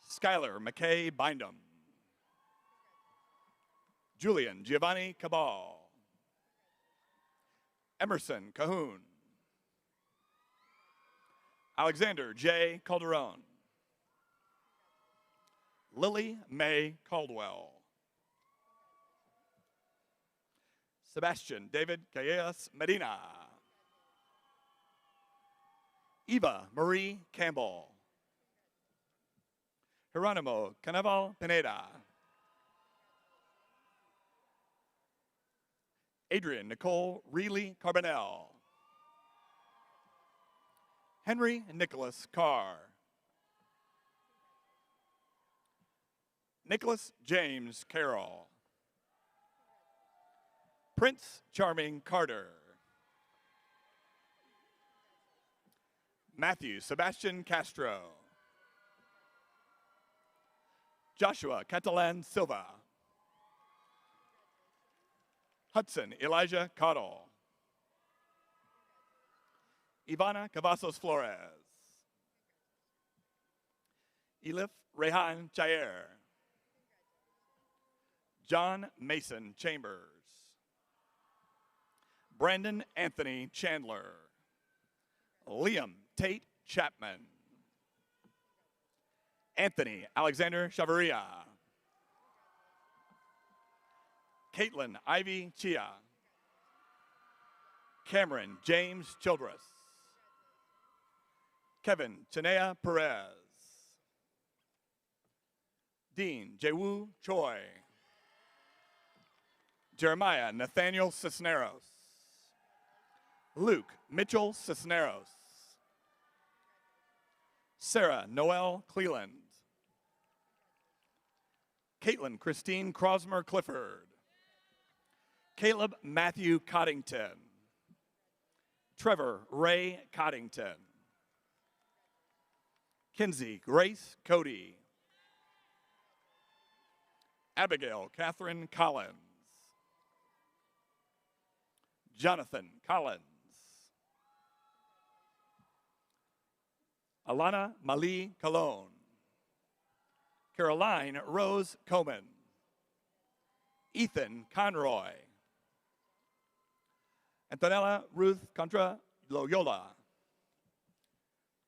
Skylar McKay Bindum. Julian Giovanni Cabal. Emerson Cahoon. Alexander J. Calderon. Lily May Caldwell. Sebastian David Callejas Medina. Eva Marie Campbell. Geronimo Canaval Pineda. Adrian Nicole Reilly Carbonell. Henry Nicholas Carr. Nicholas James Carroll. Prince Charming Carter. Matthew Sebastian Castro. Joshua Catalan Silva. Hudson Elijah Cottle. Ivana Cavazos Flores. Elif Rehan Chayer. John Mason Chambers. Brandon Anthony Chandler. Liam Tate Chapman. Anthony Alexander Chavaria. Caitlin Ivy Chia. Cameron James Childress. Kevin Chinea Perez. Dean Jewu Choi. Jeremiah Nathaniel Cisneros. Luke Mitchell Cisneros. Sarah Noel Cleland. Caitlin Christine Crosmer Clifford. Caleb Matthew Coddington. Trevor Ray Coddington. Kinsey Grace Cody. Abigail Catherine Collins. Jonathan Collins. Alana Mali Cologne. Caroline Rose Coman. Ethan Conroy. Antonella Ruth Contra Loyola.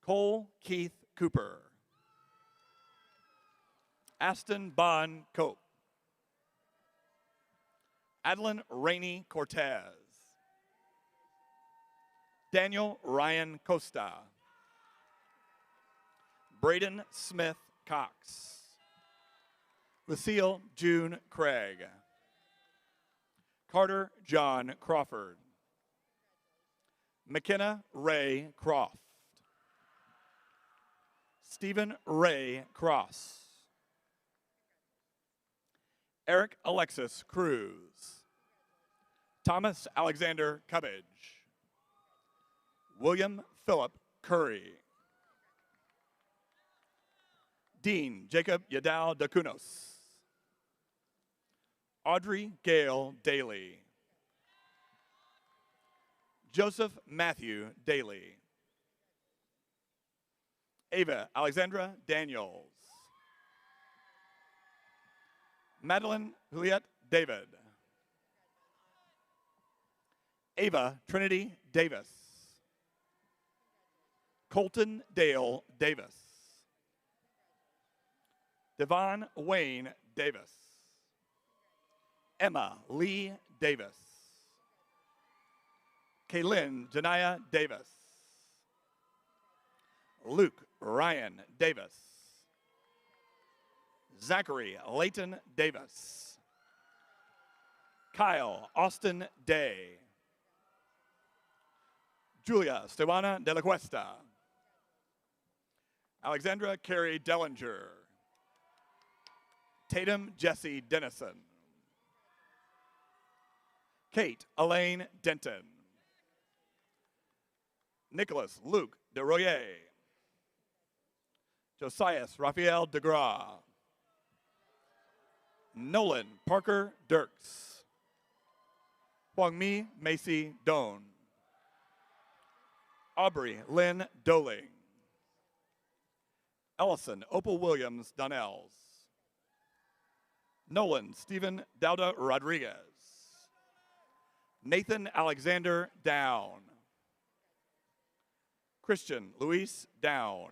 Cole Keith Cooper. Aston Bon Cope. Adeline Rainey Cortez. Daniel Ryan Costa. Braden Smith Cox. Lucille June Craig. Carter John Crawford. McKenna Ray Croft. Stephen Ray Cross. Eric Alexis Cruz. Thomas Alexander Cubbage. William Philip Curry. Dean Jacob Yadal Dacunos. Audrey Gale Daly. Joseph Matthew Daly. Ava Alexandra Daniels. Madeline Juliet David. Ava Trinity Davis. Colton Dale Davis. Devon Wayne Davis. Emma Lee Davis. Kaylin Janaya Davis. Luke Ryan Davis. Zachary Layton Davis. Kyle Austin Day. Julia Stevana de la Cuesta. Alexandra Carey Dellinger. Tatum Jesse Dennison. Kate Elaine Denton. Nicholas Luke DeRoyer. Josias Raphael DeGras. Nolan Parker Dirks. Huangmi Macy Doan. Aubrey Lynn Doling. Ellison Opal Williams Donnells. Nolan Stephen Dauda Rodriguez. Nathan Alexander Down. Christian Luis Down.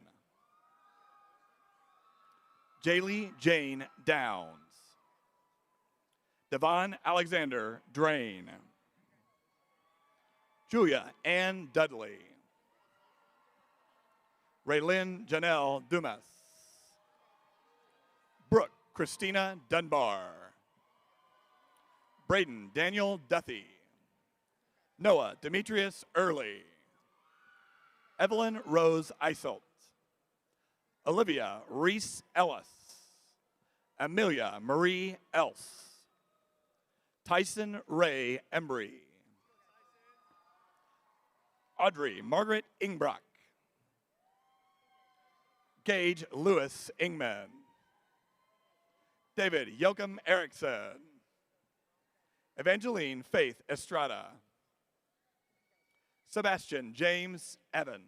Jaylee Jane Downs. Devon Alexander Drain. Julia Ann Dudley. Raylyn Janelle Dumas. Brooke Christina Dunbar. Braden Daniel Duthie. Noah Demetrius Early. Evelyn Rose Iselt. Olivia Reese Ellis. Amelia Marie Else. Tyson Ray Embry. Audrey Margaret Ingbrock. Gage Lewis Ingman. David Yoakum Erickson. Evangeline Faith Estrada. Sebastian James Evans.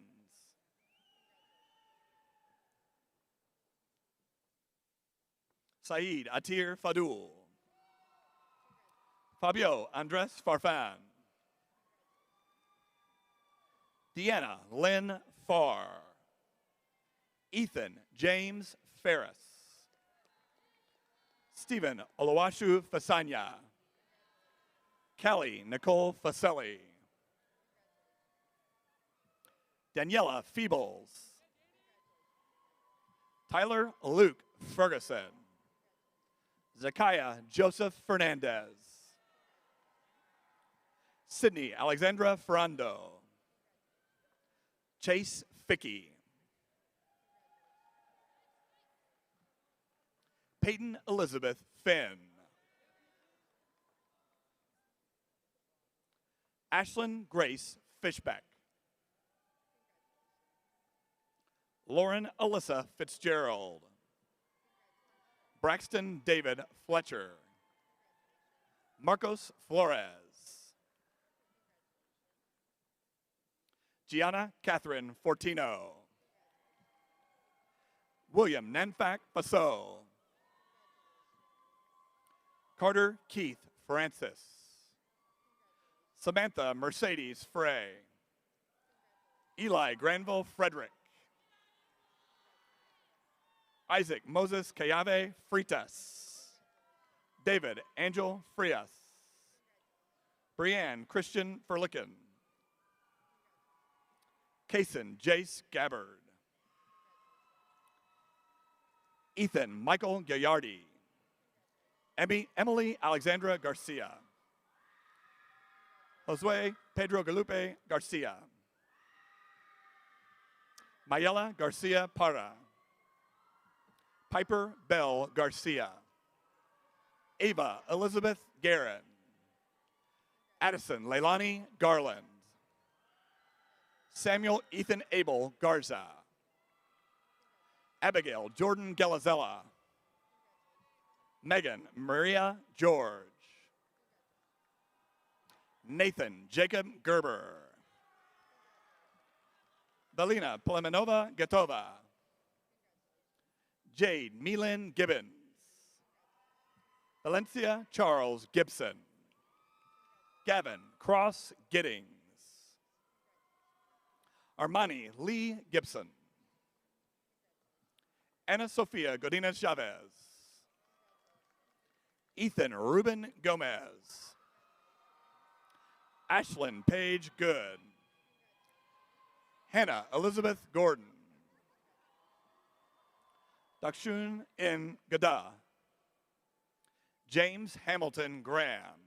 Saeed Atir Fadul. Fabio Andres Farfan. Deanna Lynn Farr. Ethan James Ferris. Stephen Olawashu Fasanya. Kelly Nicole Faselli. Daniela Feebles. Tyler Luke Ferguson. Zakiah Joseph Fernandez. Sydney Alexandra Ferrando. Chase Fickey. Peyton Elizabeth Finn. Ashlyn Grace Fishbeck. Lauren Alyssa Fitzgerald. Braxton David Fletcher. Marcos Flores. Gianna Catherine Fortino. William Nanfak Faso. Carter Keith Francis. Samantha Mercedes Frey. Eli Granville Frederick. Isaac Moses Cayave Fritas. David Angel Frias. Brianne Christian Ferlicken. Kason Jace Gabbard. Ethan Michael Gaillardi. Emily Alexandra Garcia. Josue Pedro Galupe Garcia. Mayela Garcia Parra. Piper Bell Garcia. Ava Elizabeth Guerin. Addison Leilani Garland. Samuel Ethan Abel Garza. Abigail Jordan Gelazella. Megan Maria George. Nathan Jacob Gerber. Belina Polemenova Gatova. Jade Milan Gibbons. Valencia Charles Gibson. Gavin Cross Giddings. Armani Lee Gibson. Ana Sofia Godinez Chavez. Ethan Ruben Gomez. Ashlyn Paige Good. Hannah Elizabeth Gordon. Dakshun N. Gada. James Hamilton Graham.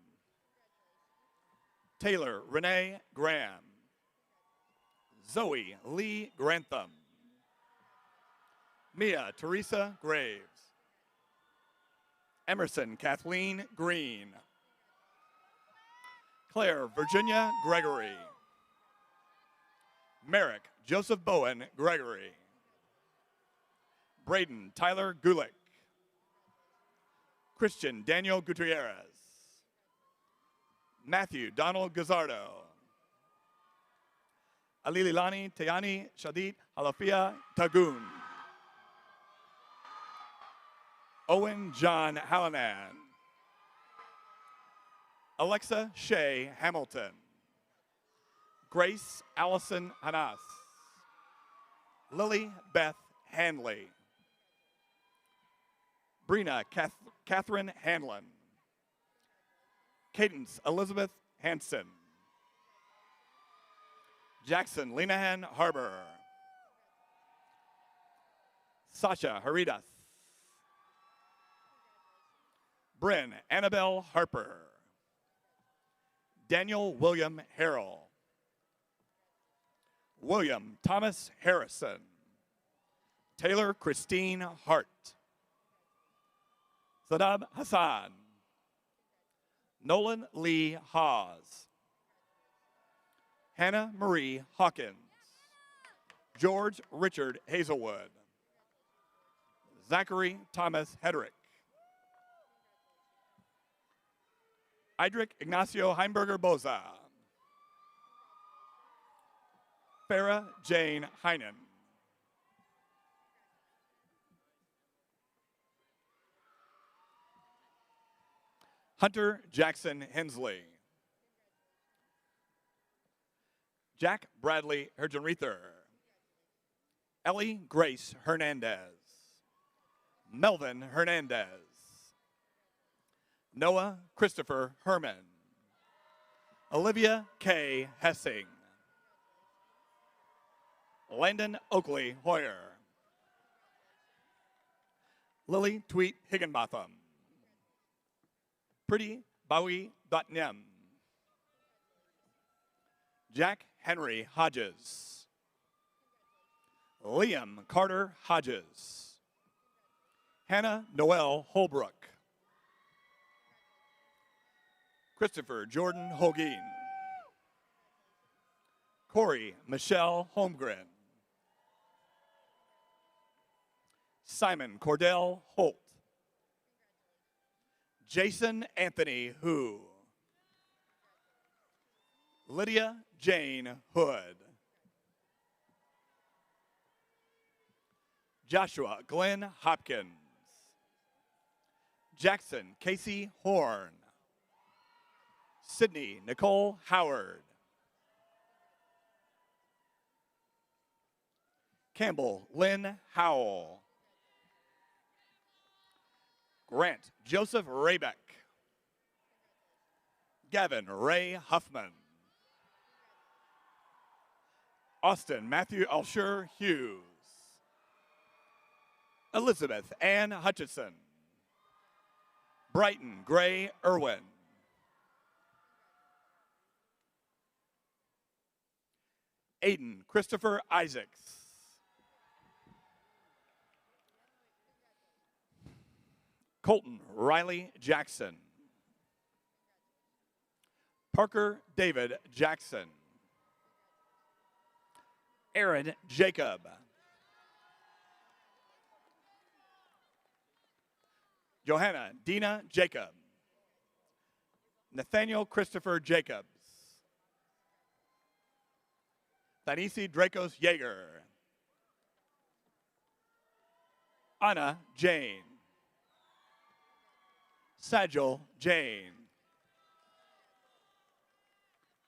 Taylor Renee Graham. Zoe Lee Grantham. Mia Teresa Graves. Emerson Kathleen Green. Claire Virginia Gregory. Merrick Joseph Bowen Gregory. Braden Tyler Gulick. Christian Daniel Gutierrez. Matthew Donald Gazzardo. Alililani Tayani Shadid Halafia Tagun. Owen John Hallinan. Alexa Shea Hamilton. Grace Allison Hanas. Lily Beth Hanley. Brina Catherine Hanlon. Cadence Elizabeth Hanson. Jackson Lenahan Harbor. Sasha Haridas. Bryn Annabelle Harper. Daniel William Harrell. William Thomas Harrison. Taylor Christine Hart. Sadab Hassan. Nolan Lee Haas. Hannah Marie Hawkins. George Richard Hazelwood. Zachary Thomas Hedrick. Idric Ignacio Heimberger Boza. Farah Jane Heinen. Hunter Jackson Hensley. Jack Bradley Hergenrether. Ellie Grace Hernandez. Melvin Hernandez. Noah Christopher Herman. Olivia K. Hessing. Landon Oakley Hoyer. Lily Tweet Higginbotham. Pretty Bowie.nem. Jack Henry Hodges. Liam Carter Hodges. Hannah Noel Holbrook. Christopher Jordan Holguin. Corey Michelle Holmgren. Simon Cordell Holt. Jason Anthony Hu. Lydia Jane Hood. Joshua Glenn Hopkins. Jackson Casey Horn. Sydney Nicole Howard. Campbell Lynn Howell. Grant Joseph Raybeck. Gavin Ray Huffman. Austin Matthew Alshur Hughes. Elizabeth Ann Hutchison. Brighton Gray Irwin. Aiden Christopher Isaacs. Colton Riley Jackson. Parker David Jackson. Aaron Jacob. Johanna Dina Jacob. Nathaniel Christopher Jacobs. Thanisi Dracos Yeager. Anna Jane. Sajal Jane.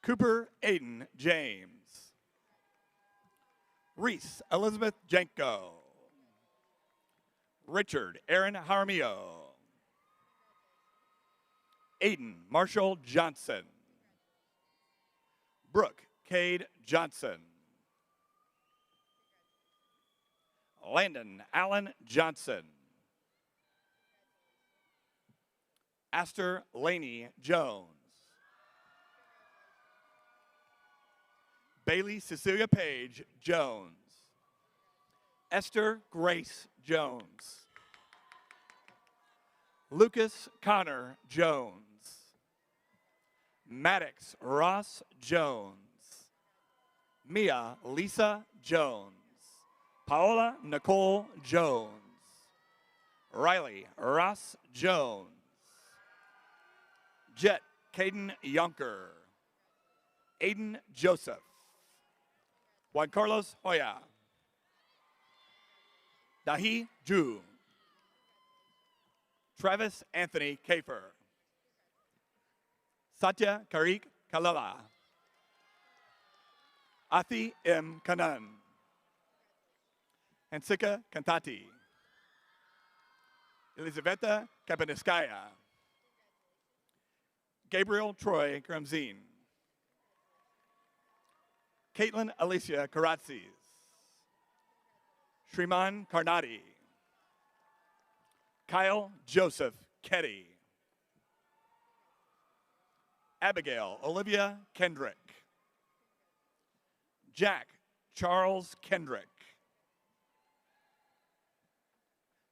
Cooper Aiden James. Reese Elizabeth Janko. Richard Aaron Jaramillo. Aiden Marshall Johnson. Brooke Cade Johnson. Landon Allen Johnson. Aster Laney Jones. Bailey Cecilia Page Jones. Esther Grace Jones. Lucas Connor Jones. Maddox Ross Jones. Mia Lisa Jones. Paola Nicole Jones. Riley Ross Jones. Jet Caden Yonker. Aiden Joseph. Juan Carlos Hoya. Dahi Ju. Travis Anthony Kafer. Satya Karik Kalala. Athi M. Kanan. Hansika Kantati. Elizaveta Kapaniskaya. Gabriel Troy Gramzine. Caitlin Alicia Karatzis. Shriman Karnati. Kyle Joseph Ketty. Abigail Olivia Kendrick. Jack Charles Kendrick.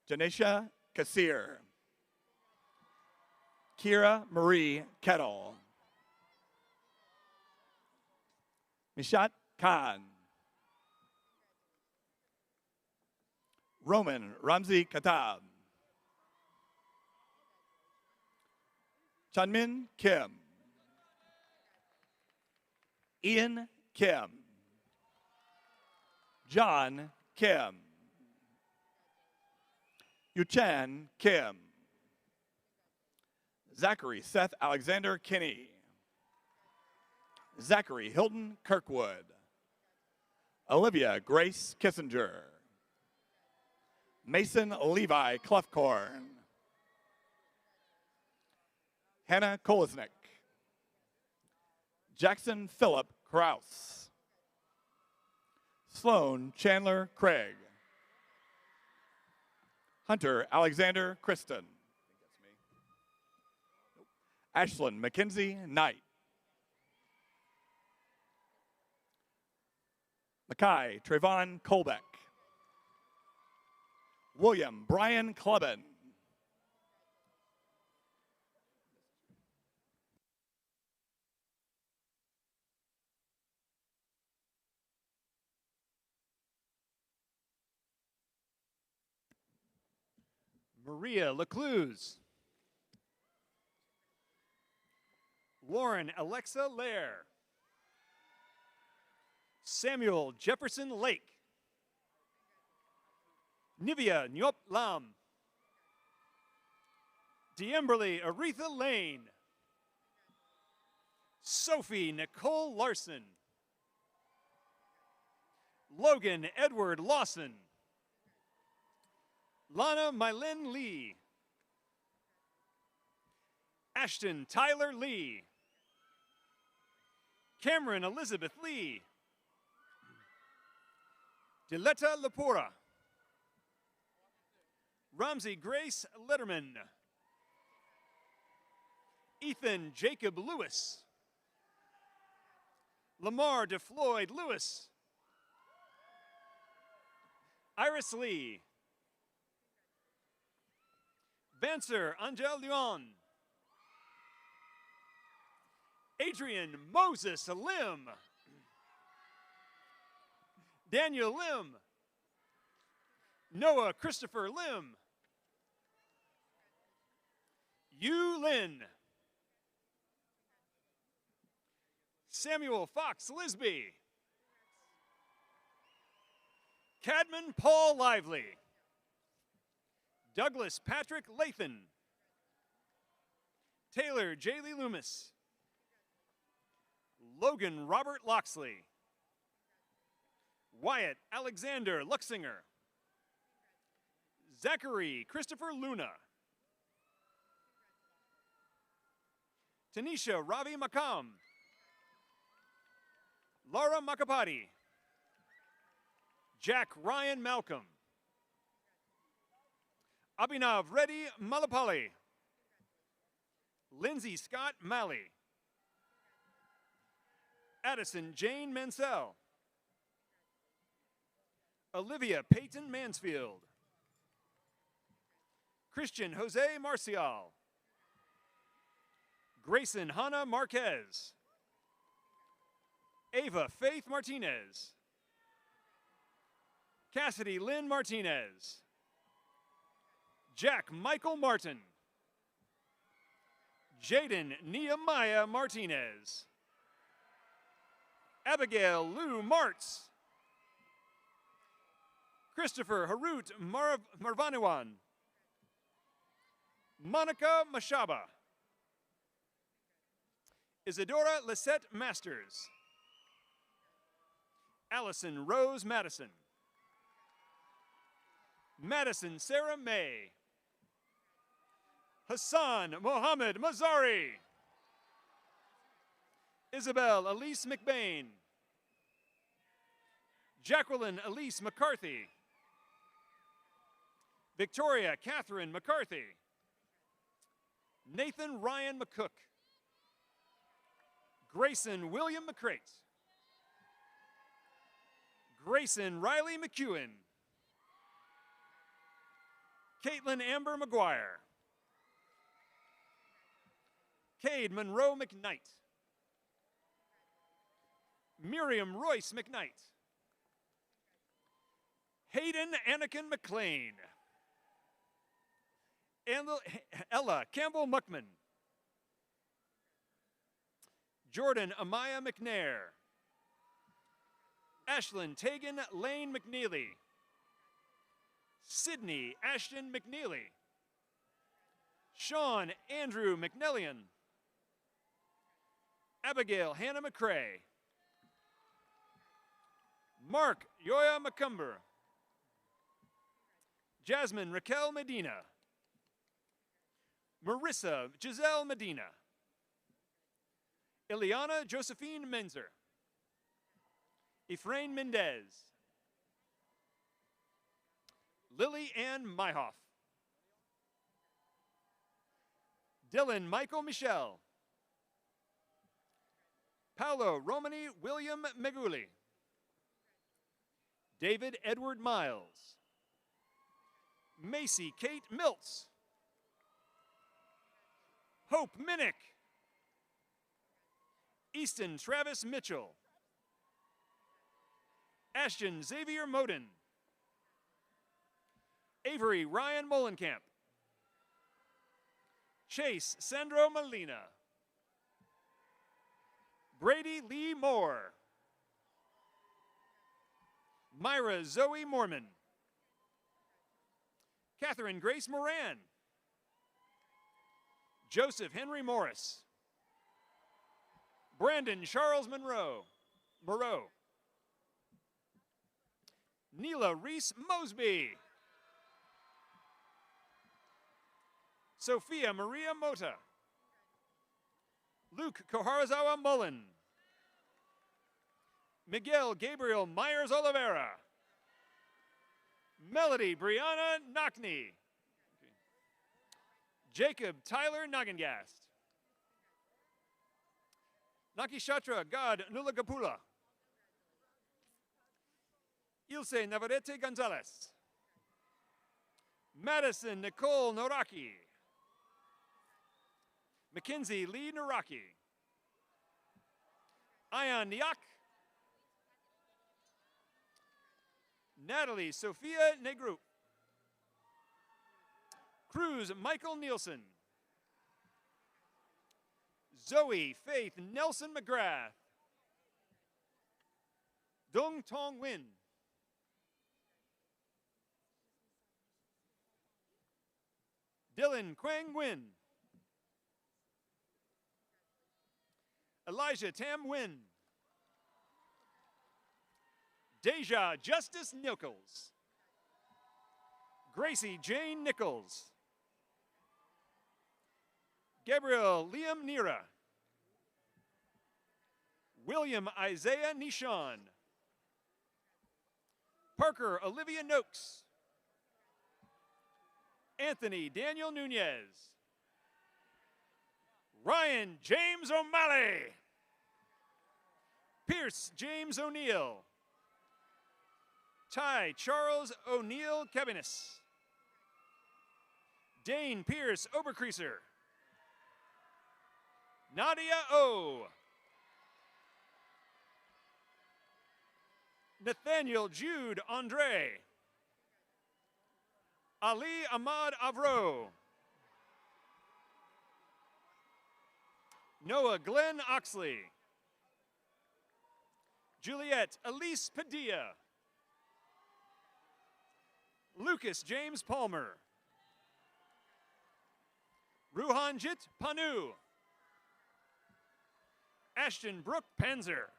Janisha Kassir. Kira Marie Kettle. Mishat Khan. Roman Ramzi Katab. Chanmin Kim. Ian Kim. John Kim. Yuchan Kim. Zachary Seth Alexander Kinney. Zachary Hilton Kirkwood. Olivia Grace Kissinger. Mason Levi Clefcorn. Hannah Kolesnick. Jackson Philip Kraus. Sloan Chandler Craig. Hunter Alexander Kristen. Ashlyn Mackenzie Knight. Mackay Trayvon Colbeck. William Brian Clubben. Maria Lecluse. Lauren Alexa Lair. Samuel Jefferson Lake. Nivea Nyop Lam. Diemberly Aretha Lane. Sophie Nicole Larson. Logan Edward Lawson. Lana Mylin Lee. Ashton Tyler Lee. Cameron Elizabeth Lee. Diletta Lapora. Ramsey Grace Letterman. Ethan Jacob Lewis. Lamar DeFloyd Lewis. Iris Lee. Banser Angel Leon. Adrian Moses Lim. Daniel Lim. Noah Christopher Lim. Yu Lin. Samuel Fox Lisby. Cadman Paul Lively. Douglas Patrick Lathan. Taylor J. Lee Loomis. Logan Robert Loxley. Wyatt Alexander Luxinger. Zachary Christopher Luna. Tanisha Ravi Makam. Laura Makapati. Jack Ryan Malcolm. Abhinav Reddy Malapalli. Lindsay Scott Malley. Addison Jane Mansell. Olivia Peyton Mansfield. Christian Jose Marcial. Grayson Hannah Marquez. Ava Faith Martinez. Cassidy Lynn Martinez. Jack Michael Martin. Jaden Nehemiah Martinez. Abigail Lou Martz. Christopher Harut Marvaniwan. Monica Mashaba. Isadora Lisette Masters. Allison Rose Madison. Madison Sarah May. Hassan Mohammed Mazari. Isabel Elise McBain. Jacqueline Elise McCarthy. Victoria Catherine McCarthy. Nathan Ryan McCook. Grayson William McCrate. Grayson Riley McEwen. Caitlin Amber McGuire. Cade Monroe McKnight. Miriam Royce McKnight. Hayden Anakin McLean. Ella Campbell Muckman. Jordan Amaya McNair. Ashlyn Tegan Lane McNeely. Sydney Ashton McNeely. Sean Andrew McNellian. Abigail Hannah McCrae. Mark Yoya McCumber. Jasmine Raquel Medina. Marissa Giselle Medina. Ileana Josephine Menzer. Efrain Mendez. Lily Ann Myhoff. Dylan Michael Michel. Paolo Romani William Meguli. David Edward Miles. Macy Kate Miltz. Hope Minnick. Easton Travis Mitchell. Ashton Xavier Moden. Avery Ryan Molenkamp. Chase Sandro Molina. Brady Lee Moore. Myra Zoe Mormon. Catherine Grace Moran. Joseph Henry Morris. Brandon Charles Moreau. Neela Reese Mosby. Sophia Maria Mota. Luke Koharazawa Mullen. Miguel Gabriel Myers Oliveira. Melody Brianna Knockney. Jacob Tyler Nagangast. Nakishatra God Nulagapula. Ilse Navarrete Gonzalez. Madison Nicole Noraki. Mackenzie Lee Noraki. Ayan Niak. Natalie Sophia Negru. Cruz Michael Nielsen. Zoe Faith Nelson McGrath. Dong Tong Win. Dylan Quang Nguyen. Elijah Tam Nguyen. Deja Justice Nichols. Gracie Jane Nichols. Gabriel Liam Nira. William Isaiah Nishon. Parker Olivia Noakes. Anthony Daniel Nunez. Ryan James O'Malley. Pierce James O'Neill. Ty Charles O'Neill Kebinis. Dane Pierce Oberkreaser. Nadia O. Nathaniel Jude Andre. Ali Ahmad Avro. Noah Glenn Oxley. Juliet Elise Padilla. Lucas James Palmer. Ruhanjit Panu. Ashton Brooke Panzer.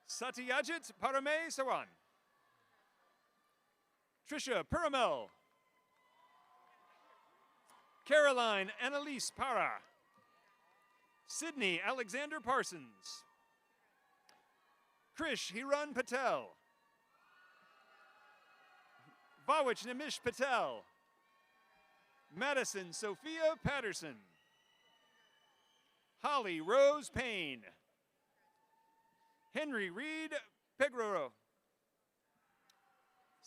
Satyajit Parame Sawan. Trisha Piramel. Caroline Annalise Para. Sydney Alexander Parsons. Krish Hiran Patel. Vawich Nimish Patel. Madison Sophia Patterson. Holly Rose Payne. Henry Reed Pegroro.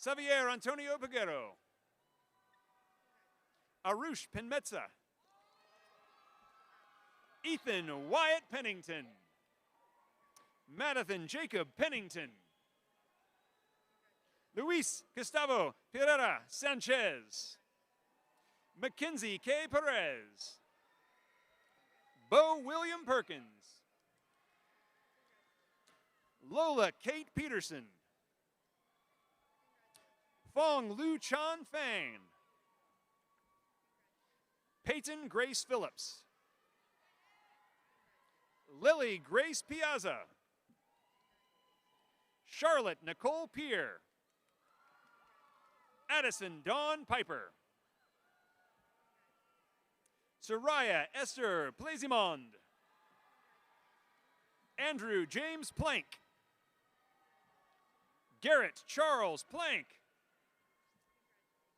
Xavier Antonio Peguero. Arush Penmetza. Ethan Wyatt Pennington. Madison Jacob Pennington. Luis Gustavo Pereira Sanchez. Mackenzie K. Perez. Bo William Perkins. Lola Kate Peterson. Fong Lu Chan Fang. Peyton Grace Phillips. Lily Grace Piazza. Charlotte Nicole Peer. Addison Dawn Piper. Soraya Esther Plazimond. Andrew James Plank. Garrett Charles Plank.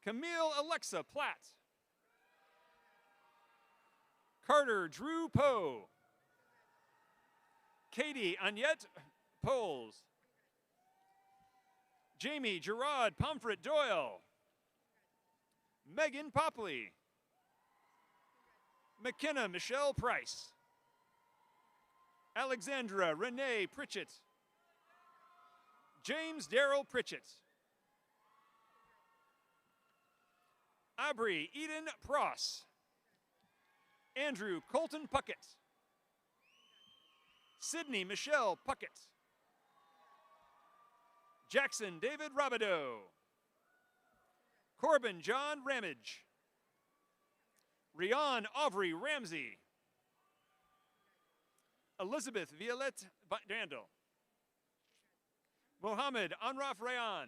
Camille Alexa Platt. Carter Drew Poe. Katie Annette Poles. Jamie Gerard Pomfret Doyle. Megan Popley. McKenna Michelle Price. Alexandra Renee Pritchett. James Darrell Pritchett. Aubrey Eden Pross. Andrew Colton Puckett. Sydney Michelle Puckett. Jackson David Robideau. Corbin John Ramage. Rian Aubrey Ramsey. Elizabeth Violette Dandel. Mohammed Anraf Rayan.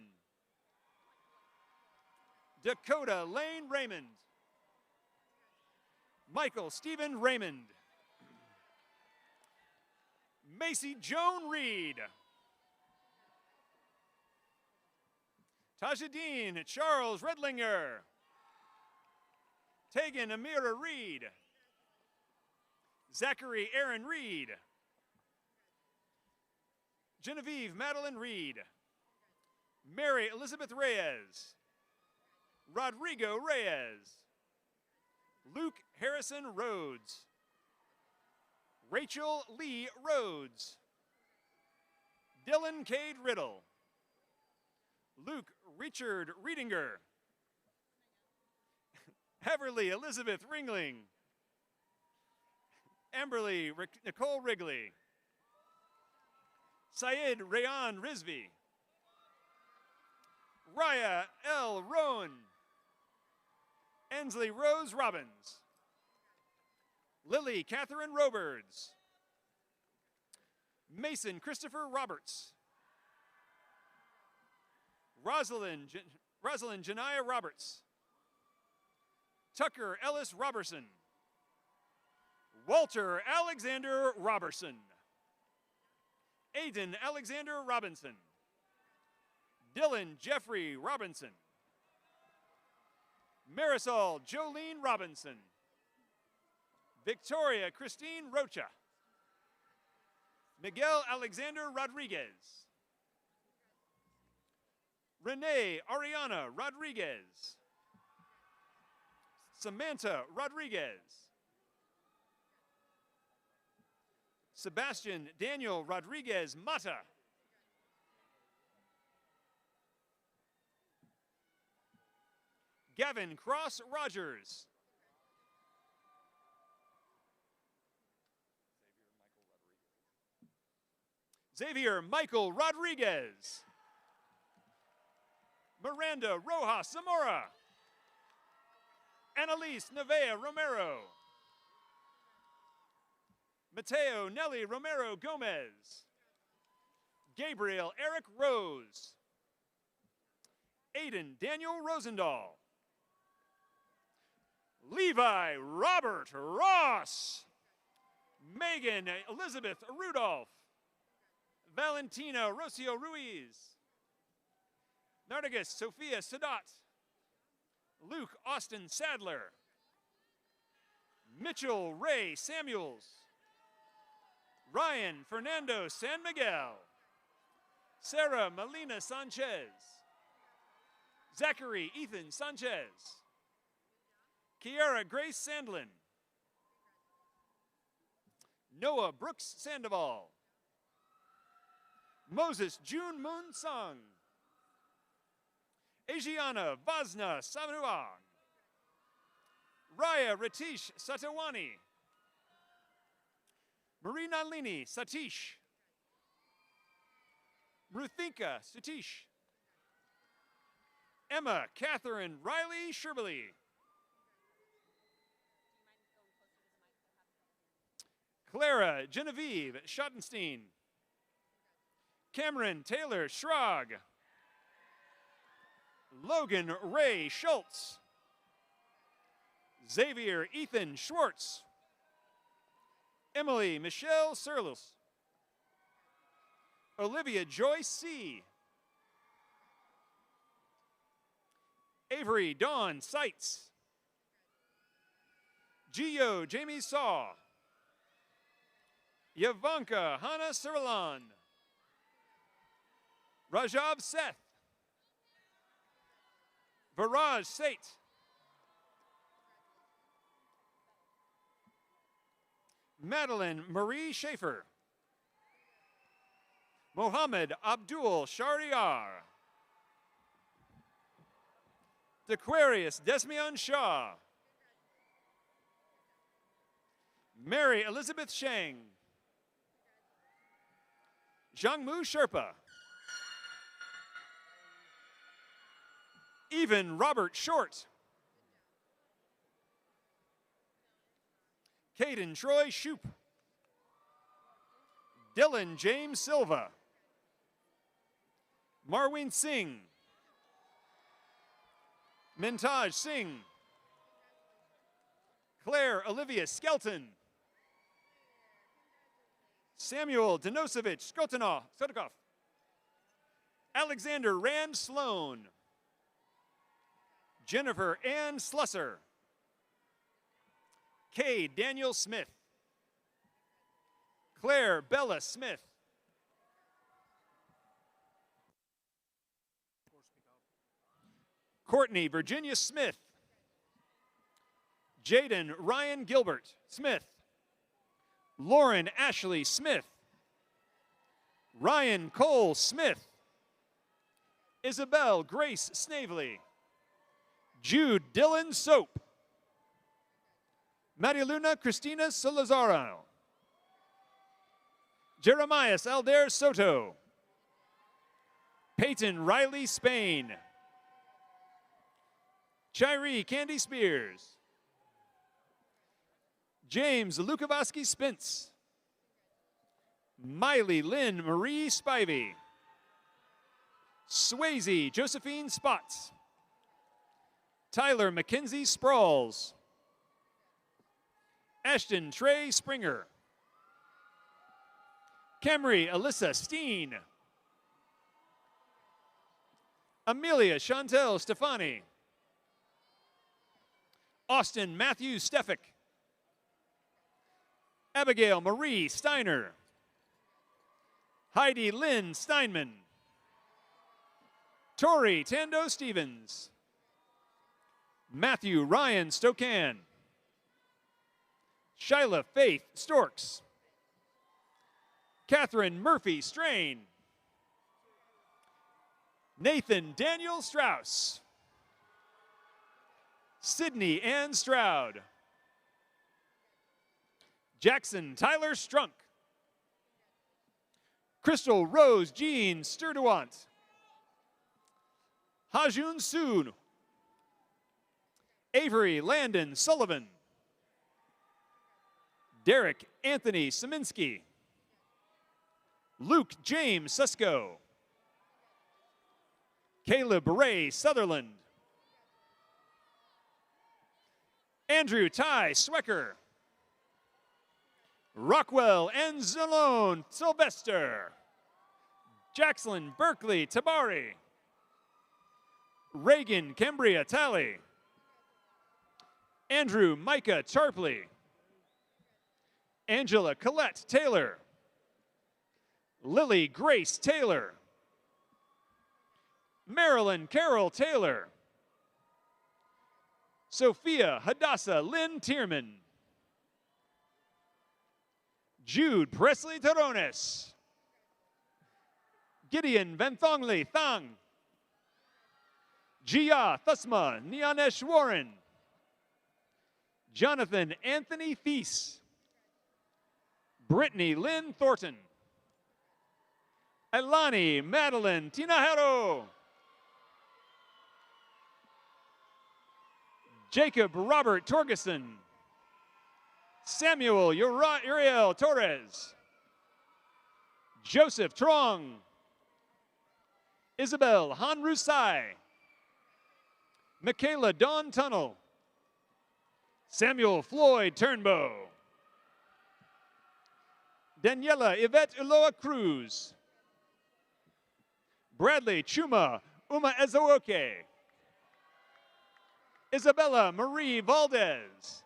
Dakota Lane Raymond. Michael Stephen Raymond. Macy Joan Reed. Tajadeen Charles Redlinger. Tegan Amira Reed. Zachary Aaron Reed. Genevieve Madeline Reed. Mary Elizabeth Reyes. Rodrigo Reyes. Luke Harrison Rhodes. Rachel Lee Rhodes. Dylan Cade Riddle. Luke Richard Riedinger. Heverly Elizabeth Ringling. Amberly Nicole Wrigley. Syed Rayan Rizvi. Raya L. Rowan. Ensley Rose Robbins. Lily Catherine Roberts. Mason Christopher Roberts. Rosalind Janiyah Roberts. Tucker Ellis Robertson. Walter Alexander Robertson. Aiden Alexander Robinson. Dylan Jeffrey Robinson. Marisol Jolene Robinson. Victoria Christine Rocha. Miguel Alexander Rodriguez. Renee Ariana Rodriguez. Samantha Rodriguez. Sebastian Daniel Rodriguez Mata. Gavin Cross Rogers. Xavier Michael Rodriguez. Miranda Rojas Zamora. Annalise Nevea Romero. Mateo Nelly Romero Gomez. Gabriel Eric Rose. Aiden Daniel Rosendahl. Levi Robert Ross. Megan Elizabeth Rudolph. Valentina Rocio Ruiz. Nardigus Sophia Sadat. Luke Austin Sadler. Mitchell Ray Samuels. Ryan Fernando San Miguel. Sarah Melina Sanchez. Zachary Ethan Sanchez. Kiara Grace Sandlin. Noah Brooks Sandoval. Moses June Moon Sung. Asiana Vazna Samuang. Raya Ratish Satawani. Marina Lini Satish. Ruthinka Satish. Emma Catherine Riley Sherbely. Clara Genevieve Schottenstein. Cameron Taylor Schrag. Logan Ray Schultz. Xavier Ethan Schwartz. Emily Michelle Serlus. Olivia Joyce C. Avery Dawn Seitz. Gio Jamie Saw. Yavanka Hannah Sirlan. Rajab Seth. Viraj Sait. Madeline Marie Schaefer. Mohammed Abdul Shariar. Dequarius Desmion Shaw. Mary Elizabeth Sheng. Zhangmu Sherpa. Even Robert Short. Caden Troy Shoup. Dylan James Silva. Marwin Singh. Mintaj Singh. Claire Olivia Skelton. Samuel Denosevich Skotanov. Alexander Rand Sloan. Jennifer Ann Slusser. Kay Daniel Smith. Claire Bella Smith. Courtney Virginia Smith. Jaden Ryan Gilbert Smith. Lauren Ashley Smith, Ryan Cole Smith, Isabel Grace Snavely, Jude Dylan Soap, Mariluna Cristina Solazaro, Jeremias Alder Soto, Peyton Riley Spain, Chiree Candy Spears, James Lukavoski Spence, Miley Lynn Marie Spivey, Swayze Josephine Spots, Tyler Mackenzie Sprawls, Ashton Trey Springer, Camry Alyssa Steen, Amelia Chantel Stefani, Austin Matthew Stefik, Abigail Marie Steiner, Heidi Lynn Steinman, Tori Tando Stevens, Matthew Ryan Stokan, Shyla Faith Storks, Catherine Murphy Strain, Nathan Daniel Strauss, Sydney Ann Stroud, Jackson Tyler Strunk, Crystal Rose Jean Sturdewant, Hajun Soon, Avery Landon Sullivan, Derek Anthony Saminsky, Luke James Susko, Caleb Ray Sutherland, Andrew Ty Swecker, Rockwell Enzalone Sylvester, Jackson Berkeley Tabari, Reagan Cambria Talley, Andrew Micah Charpley, Angela Collette Taylor, Lily Grace Taylor, Marilyn Carol Taylor, Sophia Hadassah Lynn Tierman, Jude Presley Torones, Gideon Venthongli Thang, Jia Thusma Nyanesh Warren, Jonathan Anthony Thies, Brittany Lynn Thornton, Elani Madeline Tinajero, Jacob Robert Torgeson, Samuel Uriel Torres, Joseph Trong, Isabel Han Rusai, Michaela Dawn Tunnel, Samuel Floyd Turnbow, Daniela Yvette Uloa Cruz, Bradley Chuma Uma Ezewoke, Isabella Marie Valdez,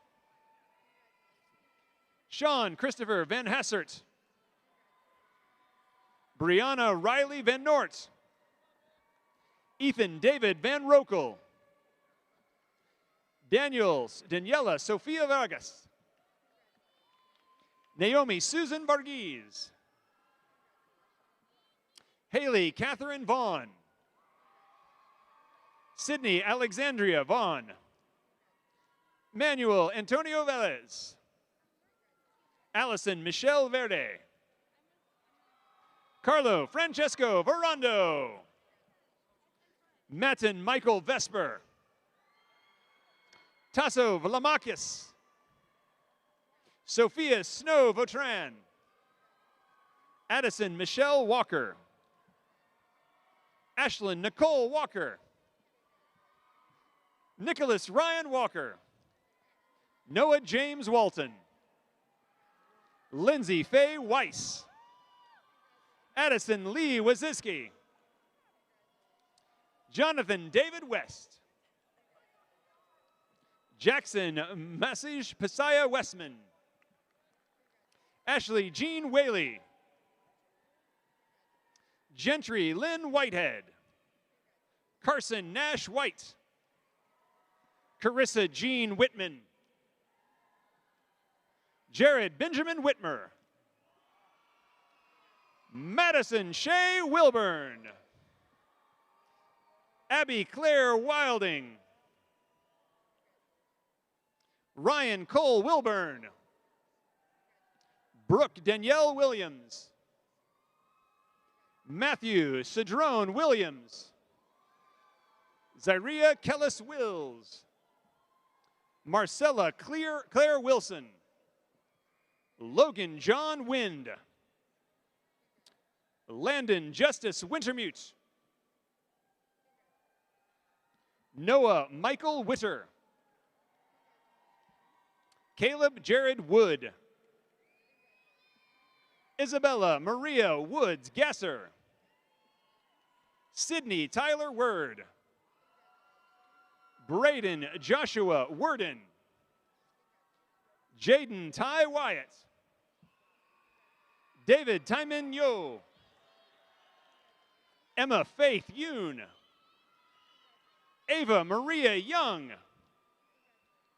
Sean Christopher Van Hassert, Brianna Riley Van Nort, Ethan David Van Rokel, Daniela Sofia Vargas, Naomi Susan Varghese, Haley Catherine Vaughn, Sydney Alexandria Vaughn, Manuel Antonio Velez, Allison Michelle Verde, Carlo Francesco Verando, Matten Michael Vesper, Tasso Vlamakis, Sophia Snow Vautran, Addison Michelle Walker, Ashlyn Nicole Walker, Nicholas Ryan Walker, Noah James Walton, Lindsay Faye Weiss, Addison Lee Waziski, Jonathan David West, Jackson Masij Pasaya Westman, Ashley Jean Whaley, Gentry Lynn Whitehead, Carson Nash White, Carissa Jean Whitman, Jared Benjamin Whitmer. Madison Shea Wilburn. Abby Claire Wilding. Ryan Cole Wilburn. Brooke Danielle Williams. Matthew Cedrone Williams. Zyria Kellis Wills. Marcella Claire Wilson. Logan John Wind. Landon Justice Wintermute. Noah Michael Witter. Caleb Jared Wood. Isabella Maria Woods Gasser. Sydney Tyler Word. Braden Joshua Worden. Jaden Ty Wyatt. David Tyman Yo. Emma Faith Yoon. Ava Maria Young.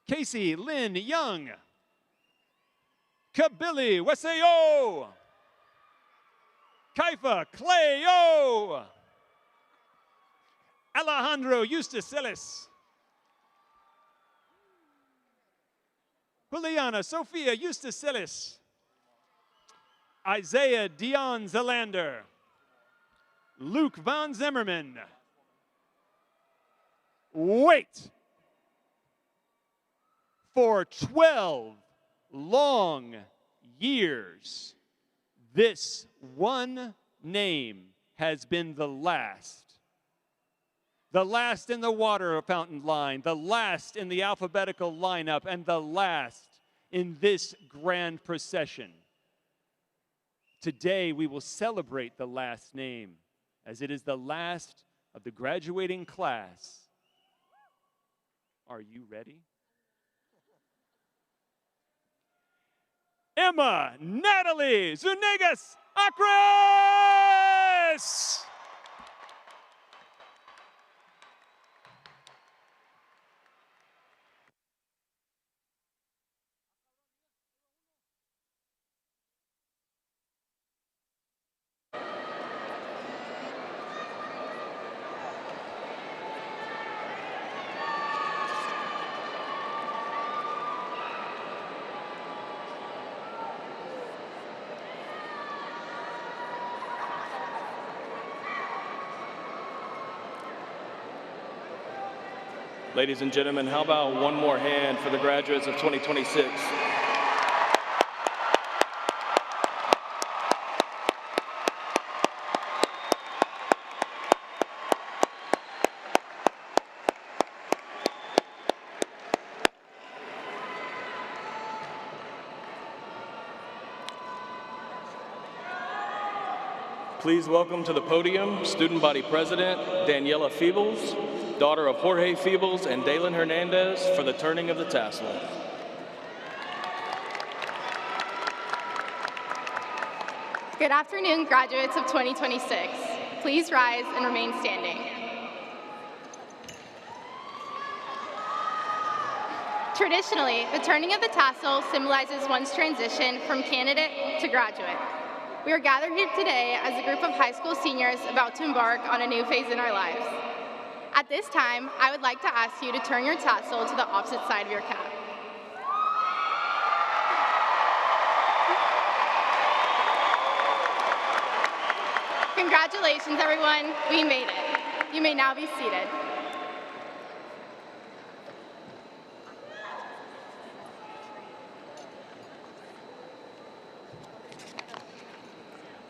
Casey Lynn Young. Kabili Weseyo. Kaifa Clayo. Alejandro Eustacelis. Juliana Sophia Eustacelis. Isaiah Dion Zelander. Luke Von Zimmerman. Wait. For 12 long years, this one name has been the last. The last in the water fountain line, the last in the alphabetical lineup, and the last in this grand procession. Today, we will celebrate the last name, as it is the last of the graduating class. Are you ready? Emma Natalie Zunegas Acres! Ladies and gentlemen, how about one more hand for the graduates of 2026? Please welcome to the podium Student Body President Daniela Feebles, daughter of Jorge Feebles and Dalen Hernandez, for the turning of the tassel. Good afternoon, graduates of 2026. Please rise and remain standing. Traditionally, the turning of the tassel symbolizes one's transition from candidate to graduate. We are gathered here today as a group of high school seniors about to embark on a new phase in our lives. At this time, I would like to ask you to turn your tassel to the opposite side of your cap. Congratulations, everyone. We made it. You may now be seated.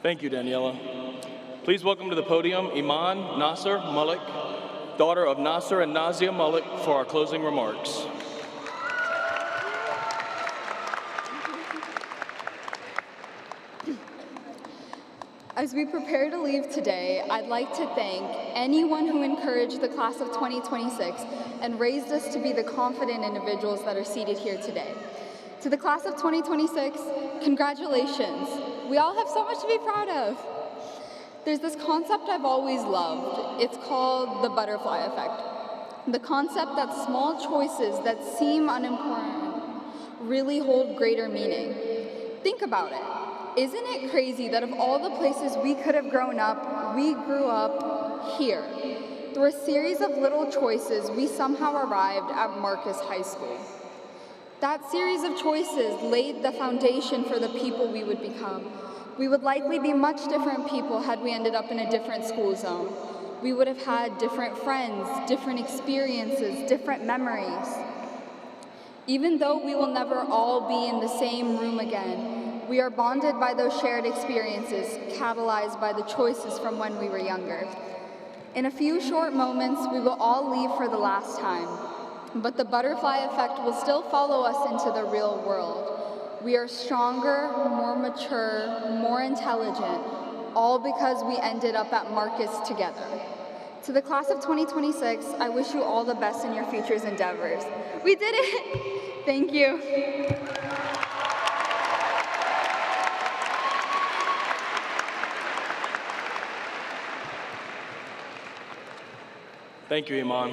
Thank you, Daniela. Please welcome to the podium Iman Nasser Malik, daughter of Nasser and Nazia Malik, for our closing remarks. As we prepare to leave today, I'd like to thank anyone who encouraged the class of 2026 and raised us to be the confident individuals that are seated here today. To the class of 2026, congratulations. We all have so much to be proud of. There's this concept I've always loved. It's called the butterfly effect. The concept that small choices that seem unimportant really hold greater meaning. Think about it. Isn't it crazy that of all the places we could have grown up, we grew up here? Through a series of little choices, we somehow arrived at Marcus High School. That series of choices laid the foundation for the people we would become. We would likely be much different people had we ended up in a different school zone. We would have had different friends, different experiences, different memories. Even though we will never all be in the same room again, we are bonded by those shared experiences, catalyzed by the choices from when we were younger. In a few short moments, we will all leave for the last time, but the butterfly effect will still follow us into the real world. We are stronger, more mature, more intelligent, all because we ended up at Marcus together. To the class of 2026, I wish you all the best in your future endeavors. We did it! Thank you. Thank you, Iman.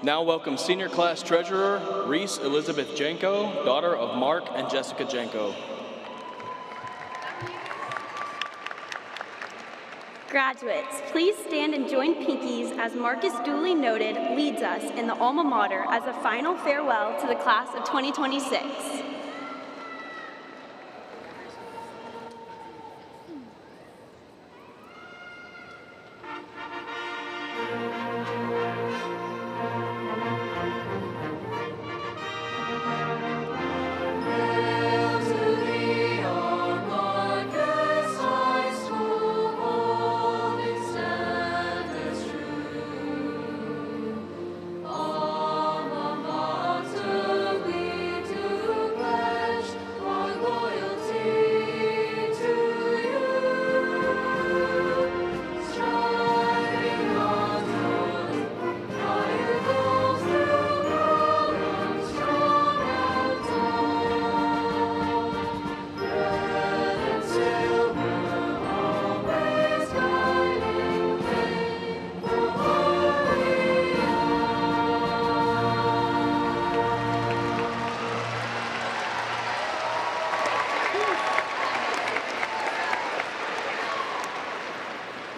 Now welcome Senior Class Treasurer, Reese Elizabeth Janko, daughter of Mark and Jessica Janko. Graduates, please stand and join pinkies as Marcus duly noted leads us in the alma mater as a final farewell to the class of 2026.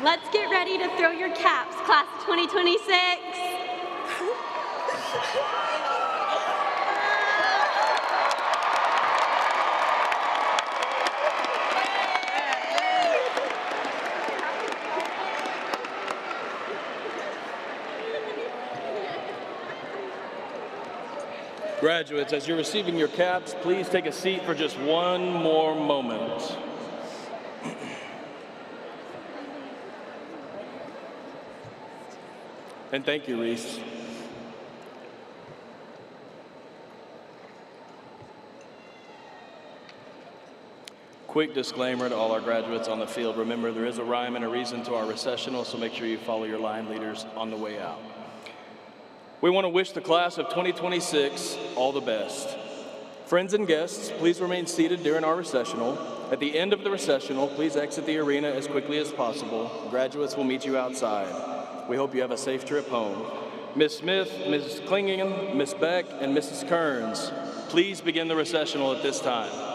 Let's get ready to throw your caps, class of 2026. Graduates, as you're receiving your caps, please take a seat for just one more moment. And thank you, Reese. Quick disclaimer to all our graduates on the field. Remember, there is a rhyme and a reason to our recessional, so make sure you follow your line leaders on the way out. We want to wish the class of 2026 all the best. Friends and guests, please remain seated during our recessional. At the end of the recessional, please exit the arena as quickly as possible. Graduates will meet you outside. We hope you have a safe trip home. Ms. Smith, Ms. Klingen, Ms. Beck, and Mrs. Kearns, please begin the recessional at this time.